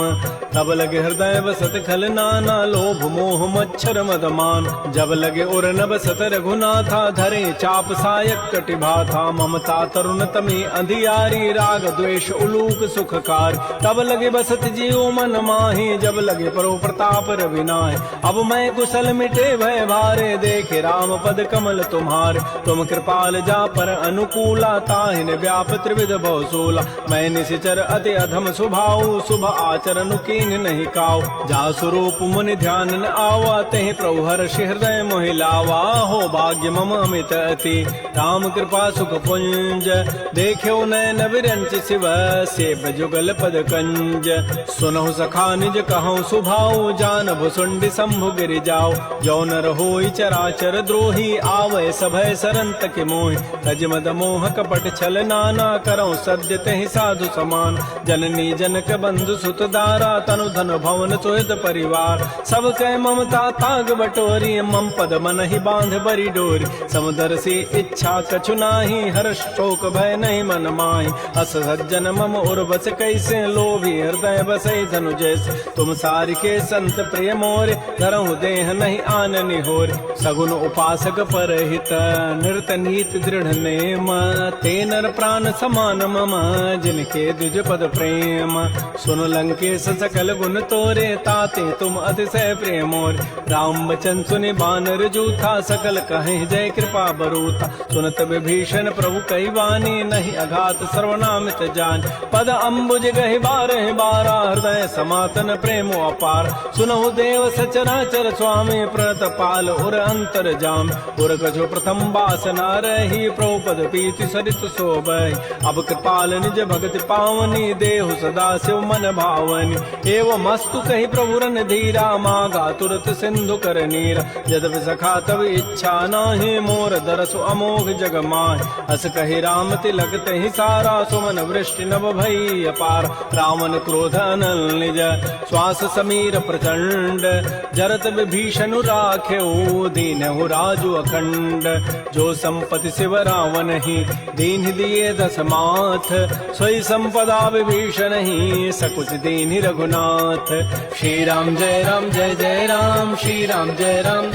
[SPEAKER 2] तब लगे हृदय बसत खल नाना लोभ मोह मच्छर मदमान। जब लगे उर न बसत रघुनाथा धरे चाप सायक कटिभाथा। ममता तरुण तमी अंधियारी राग द्वेष उलूक सुखकार। तब लगे बसत जीव मन माही जब लगे परो प्रताप रविनाय। अब मैं कुशल मिटे भय भारे देखे राम पद कमल तुम्हारे। तुम कृपाल जा पर अनुकूला ताहिन व्याप त्रिविध बहुसूला। मैं निशिचर अति अधम स्वभाव शुभ आचरण कीन नहीं काव। जा स्वरूप मुनि ध्यान न आवा तेहि प्रभु हर्ष हृदय मोहि लावा। हो भाग्य मम अमित अति राम कृपा सुख पुंज। देखो नयन विरंच शिव सेव जुगल पद कंज। सुनहु सखा निज कहूँ सुभाऊ जान भुसुंडी शंभु गिरि जाओ। जो नर होई चराचर द्रोही आवै सभय सरंत के मोहि। तज मद मोह कपट छल नाना कर करऊं सद्य तेहि साधु समान। जननी जनक बंधु सुत दारा तनु धन भवन सोहित परिवार। सब कह ममता ताग बटोरी मम पद मन ही बांध बरी डोरी। समुदर सी इच्छा कछु नाही हर्ष शोक भय नहीं मन माही। अस सज्जन मम उर्वस कैसे लोभी हृदय बसई धनु जैसे। तुम सारि के संत प्रिय मोरे धरहु देह नहीं आननि होरे। सगुन उपासक परहित निरत नीत दृढ़ नेम। ते नर प्राण समान मम जिनके द्विज पद प्रेम। सुन लंकेश सकल गुण तोरे ताते तुम अतिशय प्रेम मोरे। राम बचन सुनि बानर जूथा सकल कहे जय कृपा बरूथा। सुनत विभीषण प्रभु कई वाणी नहीं अघात सर्वनामित जान। पद अम्बुज गहि बारहि बारा हृदय समातन प्रेम अपार। सुनहु देव सचराचर स्वामी प्रणत पाल उर अंतर जाम। उर कछु प्रथम वासना रही प्रभु पद पीति सरित शोभहि। अब कृपाल निज भगति पावनी देहु सदा शिव मन भावनी। एवं मस्तु कही प्रभु रन धीरा मागा तुरत सिंधु कर नीरा। यद्यपि सखा तब इच्छा नाही मोर दरसु अमोघ जग माहि। अस कही राम तिलक तहि सारा सुमन वृष्टि नभ भई अपार। रावण क्रोध अनल निज श्वास समीर प्रचंड। जरत विभीषण राख्यो दीनहु राजु अखंड। जो संपत्ति शिव रावण ही दीन दिए दस माथ। सोई संपदा विभीषण ही सकुच दीन रघुनाथ।
[SPEAKER 3] श्री राम जय जय राम श्री राम जय राम।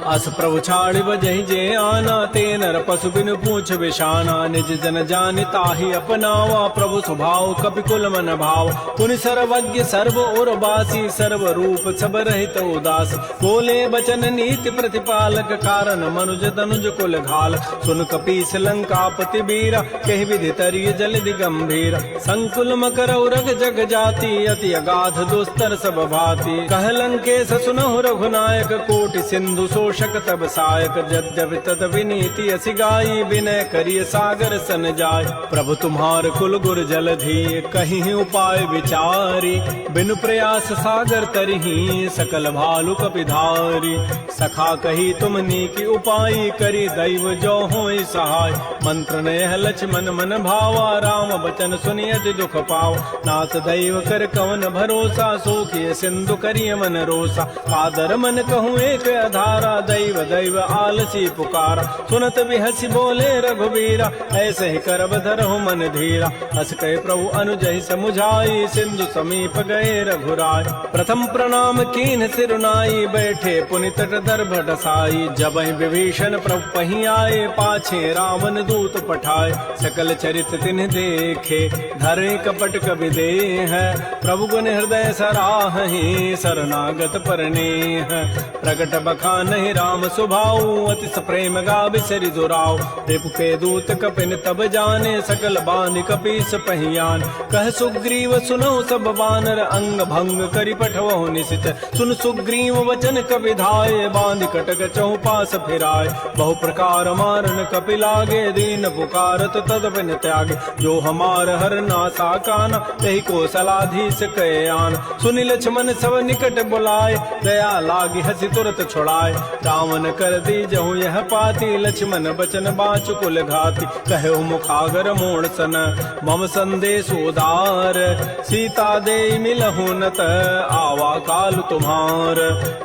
[SPEAKER 2] अस प्रभु छाड़ बजहि जे आना। ते नर पशु बिनु पूछ विशाना। निज जन जानि ताहि अपनावा प्रभु स्वभाव कपिकुल मन भाव। पुनि सर्वज्ञ सर्व उर्वासी सर्व रूप सब रहित उदास। बोले बचन नीति प्रतिपालक कारण मनुज तनुज कुल घाल। सुन कपीस लंकापति बीरा कहि विधि तरिय जल दिगंभीर। संकुल मकर रग जग जाति अति अगाध दुस्तर सब भाति। कह लंकेश सुनहु रघुनायक कोटि सिंधु शोषक तब सायक। यद्यपि तद विनीति असि गाई विनय करिय सागर सन जाय। प्रभु तुम्हार कुल गुर जलधि कहीं उपाय विचारी। बिनु प्रयास सागर तरही सकल भालु कपिधारी। सखा कही तुम नीकी उपाय करी दैव जो होई सहाय। मंत्र नयह लक्ष्मण मन भावा राम बचन सुनियति दुख पाव। नाथ दैव कर कवन भरोसा सोखिय सिंधु करिय मन रोसा। कादर मन कहूँ एक अधारा दैव दैव आलसी पुकारा। सुनत बिहसी बोले रघुबीरा ऐसे ही करब धरहु मन धीरा। हस कहे प्रभु अनुजहि समुझाई सिंधु समीप गए रघुराय। प्रथम प्रणाम कीन सिरुनाई बैठे पुनि तट दर्भ डसाई। जब विभीषण प्रभु पही आए पाछे रावण दूत पठाए। सकल चरित तिन्ह देखे धरे कपट कवि देह। प्रभु गुण हृदय सराहि शरणागत परनेह। प्रकट बखान राम सुभाऊ अतिस प्रेम गावि सरि दुराव। रिपु के दूत कपिन तब जाने सकल बान कपीस पहियान। कह सुग्रीव सुनो सब बानर अंग भंग करि पठवहु निशिच। सुन सुग्रीव वचन कपि धाये बांध कटक चहु पास फिराय। बहु प्रकार मारन कपि लागे दीन पुकारत तदपिन त्यागे। जो हमार हर नासा काना तहि को सलाधीस कहे आन। सुनि लक्ष्मण सब निकट बुलाए दया लागी हसी तुरत छुड़ाए। रावण कर दी जहु यह पाती लक्ष्मण बचन बाचु कुल घाती। कहो मुखागर मोड़ सन मम संदेश उदार। सीता दे मिलहु नत आवा काल तुम्हार।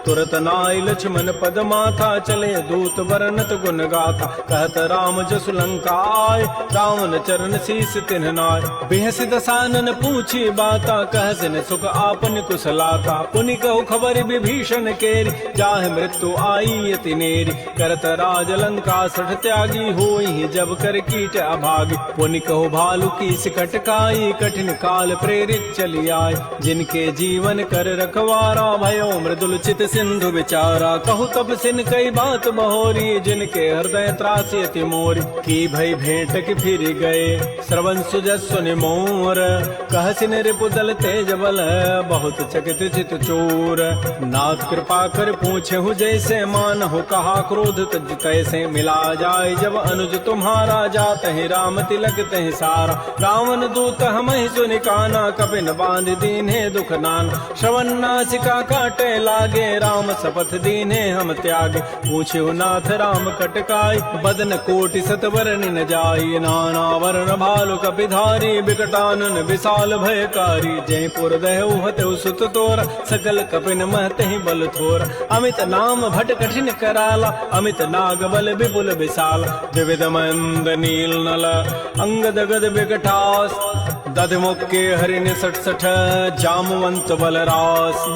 [SPEAKER 2] तुरत नाई लक्ष्मण पद माथा चले दूत वर्णत गुण गाथा। कहत राम जसु लंका आय रावण चरण शीस तिन्ह नाय। बेहसी दसानन पूछी बाता कहसिन सुख आपन कुशलाता। पुनि कहु खबर विभीषण केरी जाहि मृत्यु आई अति नेरी। करत राज लंका सठ त्यागी होई जब कर कीट अभागी। पुनि कहु भालु की सिकट काई कठिन काल प्रेरित चली आय। जिनके जीवन कर रखवारा भयो मृदुल चित सिंधु विचारा। कहु तब सिन कई बात बहोरी जिनके हृदय त्रासी अति मोरी। की भई भेंट की फिर गए श्रवण सुजस सुनि मोर। कहसिन रिपु दल तेज बल बहुत चकित चित चोर। नाथ कृपा कर पूछे जैसे मानहु कहा क्रोध तज तैसे मिला जाए जब अनुज तुम्हारा जात है राम तिलक तह सारा रावण दूत हम सुनि काना कपिन बांध दीन्हे दुख नाना श्रवण नासिका काटे लागे राम शपथ दीन्हे हम त्यागे पूछ्यो नाथ राम कटकाई बदन कोटि सतवरण न जाई नाना वर्ण भालु कपिधारी विकटानन विशाल भयकारी जयपुर दहु हतु सुत तोरा सकल कपिन महते बल थोरा अमित नाम भट कठिन कराला अमित नाग बल विपुल विशाल द्विविध मंद नील नल अंगद गद विकटास दध मुक्के हरिण सठ सठ जामवंत बलरास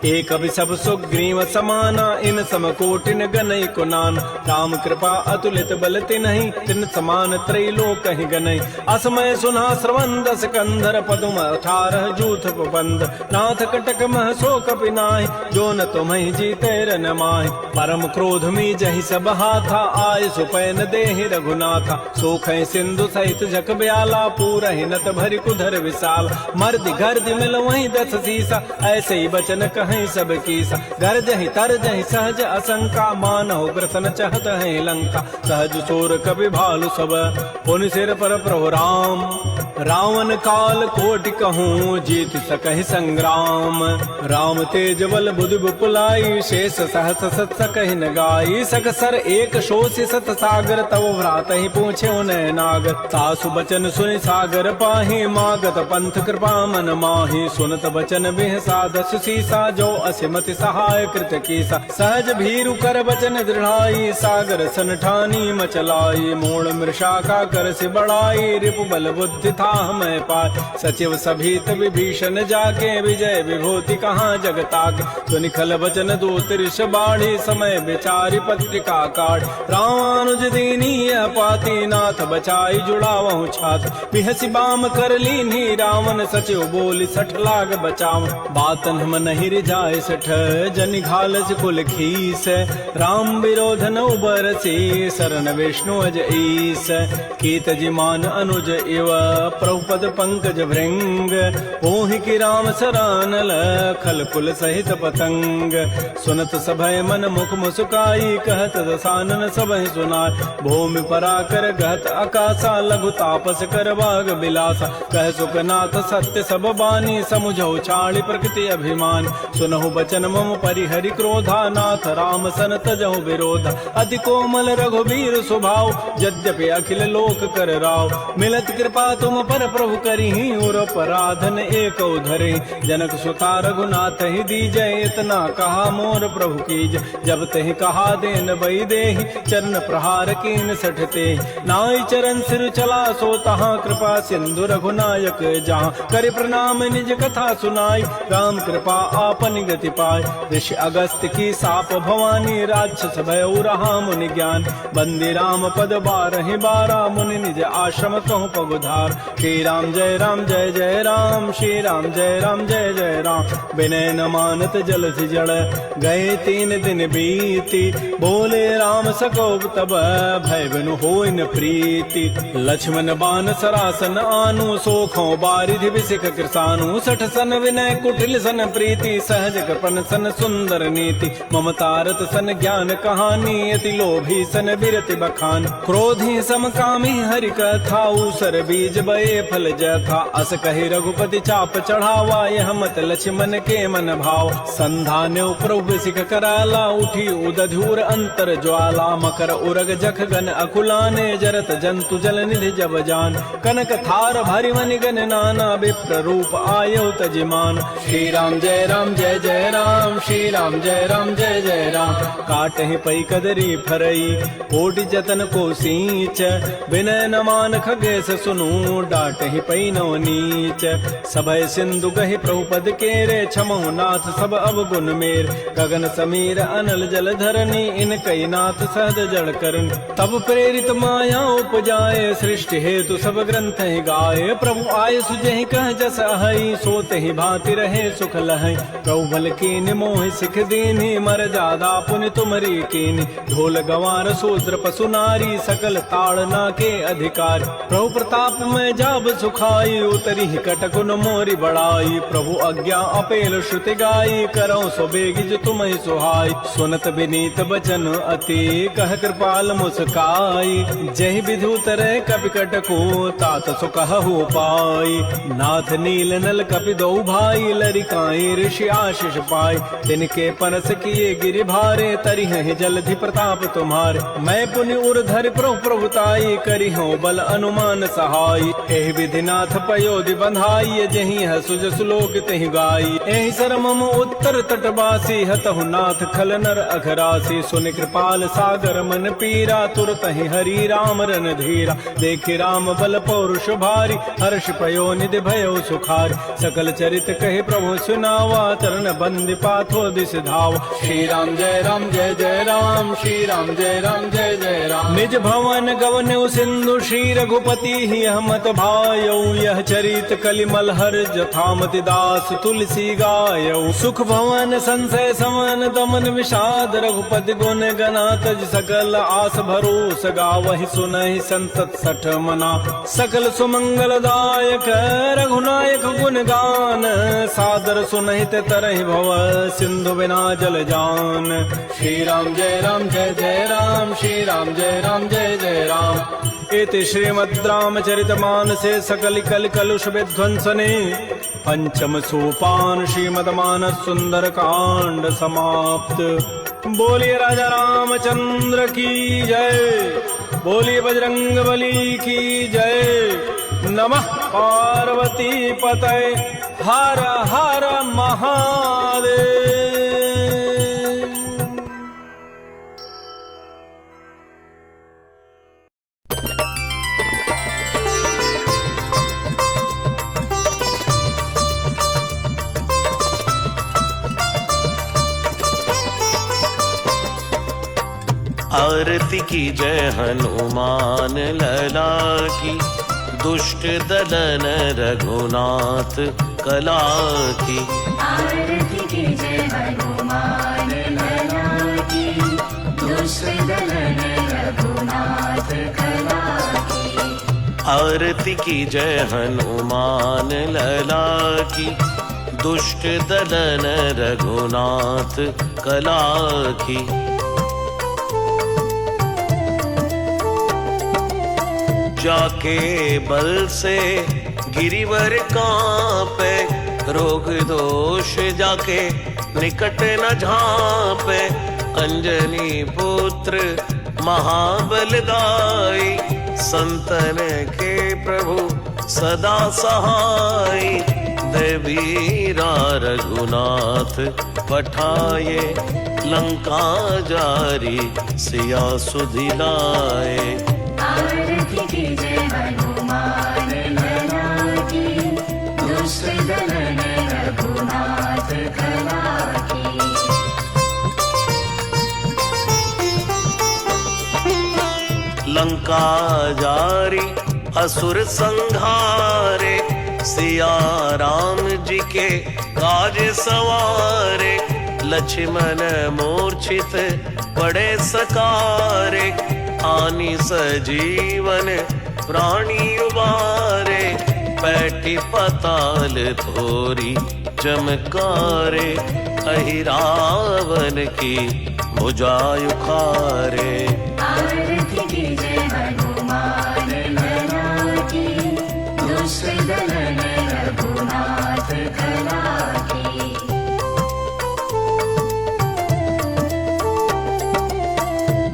[SPEAKER 2] एक अभिसभ सुग्रीव समाना इन समकोटिन गनई कुनान राम कृपा अतुलित बल तिन्हि तिन समान त्रैलोक कहि गनई असमय सुना श्रवण दस कंधर पदुम 18 जूथ बंद नाथ कटक मह सो कपि नाहि जो न तुम्हि जीते रन माहि परम क्रोध मी जहि सब हाथा आय सुपैन देहि रघुनाथा सोखै सिंधु सहित जक ब्याला पूरहि नत भरि कुधर विशाल मर्द गर्द मिल वहीं दस सीसा ऐसे ही बचन कहीं सब कीसा गर्जहि तरजहि सहज असंका मानहु ग्रसन चहत है लंका सहज सोर कपि भालु सब पुनि सिर पर प्रभु राम रावण काल कोटि कहूँ जीत सकहि संग्राम राम तेज बल बुद्धि विपुलाई शेष सहस सत सकहि न गाई सकसर एक शोषि सत सागर तव भ्रात ही पूछे उन्हें नागर सासु बचन सुनि सागर पाहि मागत पंथ कृपा मन माहि सुनत बचन बिह साधस सीसा जो असिमति सहाय कृत कीसा सहज भीरु कर बचन दृढ़ाई सागर सन ठानी मचलाई मूल मृषा का कर से बढ़ाई रिपु बल बुद्धि था मैं पाय सचिव सभीत विभीषण जाके विजय विभूति कहाँ जगताक सुनि खल बचन दूत ऋष बाढ़ी समय विचारि पत्रिका काढ़ रामानुज दीनी पाती नाथ बचाई जुड़ावहु छात बिहसी बाम कर लीनी रावण सचिव बोली 60 लाख बचाव बातन हम नहीं रिझाए 60 जनि घालस कुल खीस राम विरोध न उबरसी शरण विष्णु अज ईस कीत जिमान अनुज इव प्रभुपद पंकज भृंग ओहि की राम सरानल खल कुल सहित पतंग सुनत सभय मन मुख मुस्काई कहत दसानन सबहि सुनाय भूमि पराकर गहत आकाशा लघु तापस कर बाग बिलासा कह सुखनाथ सत्य सब बानी समुझौ छाड़ी प्रकृति अभिमान सुनहु बचन मम परिहरि क्रोधा नाथ राम सन तजहु विरोधा अति कोमल रघुबीर स्वभाव यद्यपि अखिल लोक कर राव मिलत कृपा तुम पर प्रभु करिहि और पराधन एक धरे जनक सुता रघुनाथ ही दीजै इतना कहा मोर प्रभु कीज जब तहि कहा देन बई देहि चरण प्रहार कीन सठते नाई चरण सिर चला सो तहाँ कृपा सिंधु रघुनायक जहाँ कर प्रणाम निज कथा सुनाई राम कृपा आपन गति पाय ऋषि अगस्त की साप भवानी राक्षस भय रहा मुनि ज्ञान बंदी राम पद 12 मुनि निज आश्रम कहूँ पगुधार श्री राम जय राम श्री राम जय जय राम विनय न मानत जल जड़ गए 3 दिन बीती बोले राम सकोब तब भय बिनु होय न प्रीति लक्ष्मण बान सरासन आनु सोखों बारिधि विसिख कृसानु 60 सन विनय कुटिल सन प्रीति सहज कृपन सन सुंदर नीति ममतारत सन ज्ञान कहानी अति लोभी सन बिरति बखान क्रोधी समकामी हरि कथा उसर बीज बये फल जथा अस कहि रघुपति चाप चढ़ावा यह मत लक्ष्मण के मन भाव संधान्यो प्रभु सिख कराला उठी उदधूर अंतर ज्वाला मकर उरग जख गन अकुलाने जरत जंतु जल निधि जब जान कनक थार भरि मनि गन नाना विप्र रूप आयो तजिमान श्री राम जय राम श्री राम जय जय राम काटहि पई कदरी फरई कोटि जतन को सींच विनय न मान खगेश सुनु डाटहि पई नो नीच सभय सिंधु गहि प्रभुपद केरे छमहु नाथ सब अवगुण मेर गगन समीर अनल जल धरनी इन कई नाथ सहज जड़ करन तब प्रेरित माया उपजाए सृष्टि हेतु सब ग्रंथ ही गाये प्रभु आय सुजहि कह जस अहै सोते ही भांति रहे सुख लहै प्रभु बल कीन मोहि सिख दीन्हि मर जादा पुनि तुमरी कीन्हि ढोल गंवार शूद्र पशु नारी सकल ताड़ना के अधिकार प्रभु प्रताप में जाब सुखाई उतरी कटकुन मोरी बड़ाई प्रभु आज्ञा अपेल श्रुति गाई करौ सो बेगिज तुमहि सुहाई सुनत विनीत बचन बचन अति कह कृपाल मुस्काई। जय विधु तरह कपिकट को तात सुकहु पाई। नाथ नील नल कपि दो भाई लरिकाई ऋषि आशीष पाई। तिनके परस किए गिरि भारे तरि हैं जलधि प्रताप तुम्हारे। मैं पुनि उर्धर प्रभु प्रभुताई करि हूँ बल अनुमान सहाय। एहि विधि नाथ पयोधि बंधाई जही है सुज सुलोक तहि गाई। एहि सरमम उत्तर तटवासी हतहु नाथ खल नर अघरासी। सुनि कृपाल सागर मन पीरा तुरत ही हरि राम रन धीरा। देखि राम बल पौरुष भारी हर्ष पयो निधि भयो सुखारी। सकल चरित कहे प्रभु सुनावा चरण बंदि पाथो दिस धावा।
[SPEAKER 3] श्री राम जय राम जय जय राम श्री राम जय राम जय जय राम।
[SPEAKER 2] निज भवन गवनु सिंधु श्री रघुपति ही हमत भायौ। यह चरित कलिमल हर जथामति दास तुलसी गायौ। सुख भवन संशय समन दमन विषाद रघुपति गुण गना तज सकल आस भरोस गावहि सुनहि संतत सठ मना। सकल सुमंगल दायक रघुनायक गुण गान सादर सुनहित तरहि भव सिंधु बिना जल जान।
[SPEAKER 3] श्री राम जय राम जय जय राम श्री राम जय राम जय जय राम।
[SPEAKER 2] इति श्रीमद् रामचरितमानसे सकल कल कलुष विध्वंसने पंचम सोपान श्रीमद्मानस सुंदर कांड समाप्त। बोलिए राजा रामचंद्र की जय। बोलिए बजरंग बली की जय। नमः पार्वती पतये हर हर महादेव।
[SPEAKER 4] आरती की जय हनुमान लला की। दुष्ट दलन रघुनाथ कला की।
[SPEAKER 5] आरती की जय हनुमान लला की। दुष्ट दलन रघुनाथ कला की।
[SPEAKER 4] आरती की जय हनुमान लला की। दुष्ट दलन रघुनाथ कला की। जाके बल से गिरिवर कांपे। रोग दोष जाके निकट न झांपे। अंजनी पुत्र महाबल दाई। संतन के प्रभु सदा सहाय। देवीरा रघुनाथ पठाए। लंका जारी सिया सुधिलाए।
[SPEAKER 5] आरती की जय हनुमान लला की। दुष्ट दलन रघुनाथ कला की।
[SPEAKER 4] लंका जारी असुर संहारे। सिया राम जी के काज सवारे। लक्ष्मण मूर्छित पड़े सकारे। आनी सजीवन प्राणी उबारे। पैठी पताल थोरी चमकारे। अहिरावन की भुजा उखारे।
[SPEAKER 5] आरती की जय हनुमान लला की। दुष्ट दलन रघुनाथ कला की।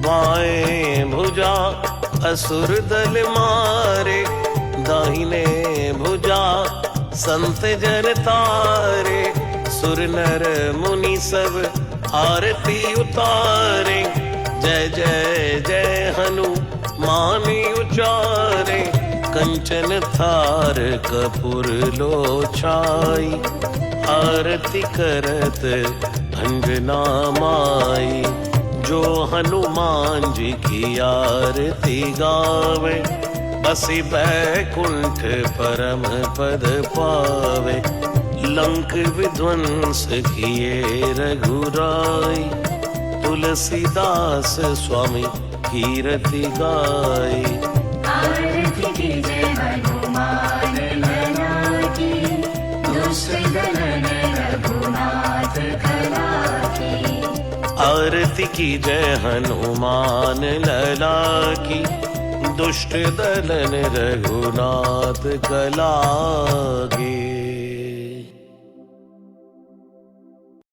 [SPEAKER 4] बाएं भुजा असुर दल मारे। दाहिने भुजा संत जन तारे। सुर नर मुनि सब आरती उतारे। जय जय जय हनुमानि उचारे। कंचन थार कपूर लोछाई। आरती करत अंजना माई। जो हनुमान जी की आरती गावे। बसी बैकुंठ परम पद पावे। लंक विध्वंस किए रघुराई। तुलसीदास स्वामी कीरति गाई।
[SPEAKER 5] आरती की जय हनुमान लला की। दुष्ट दलन रघुनाथ कला की।
[SPEAKER 4] आरती की जय हनुमान लला की, दुष्ट दलन रघुनाथ कलागे।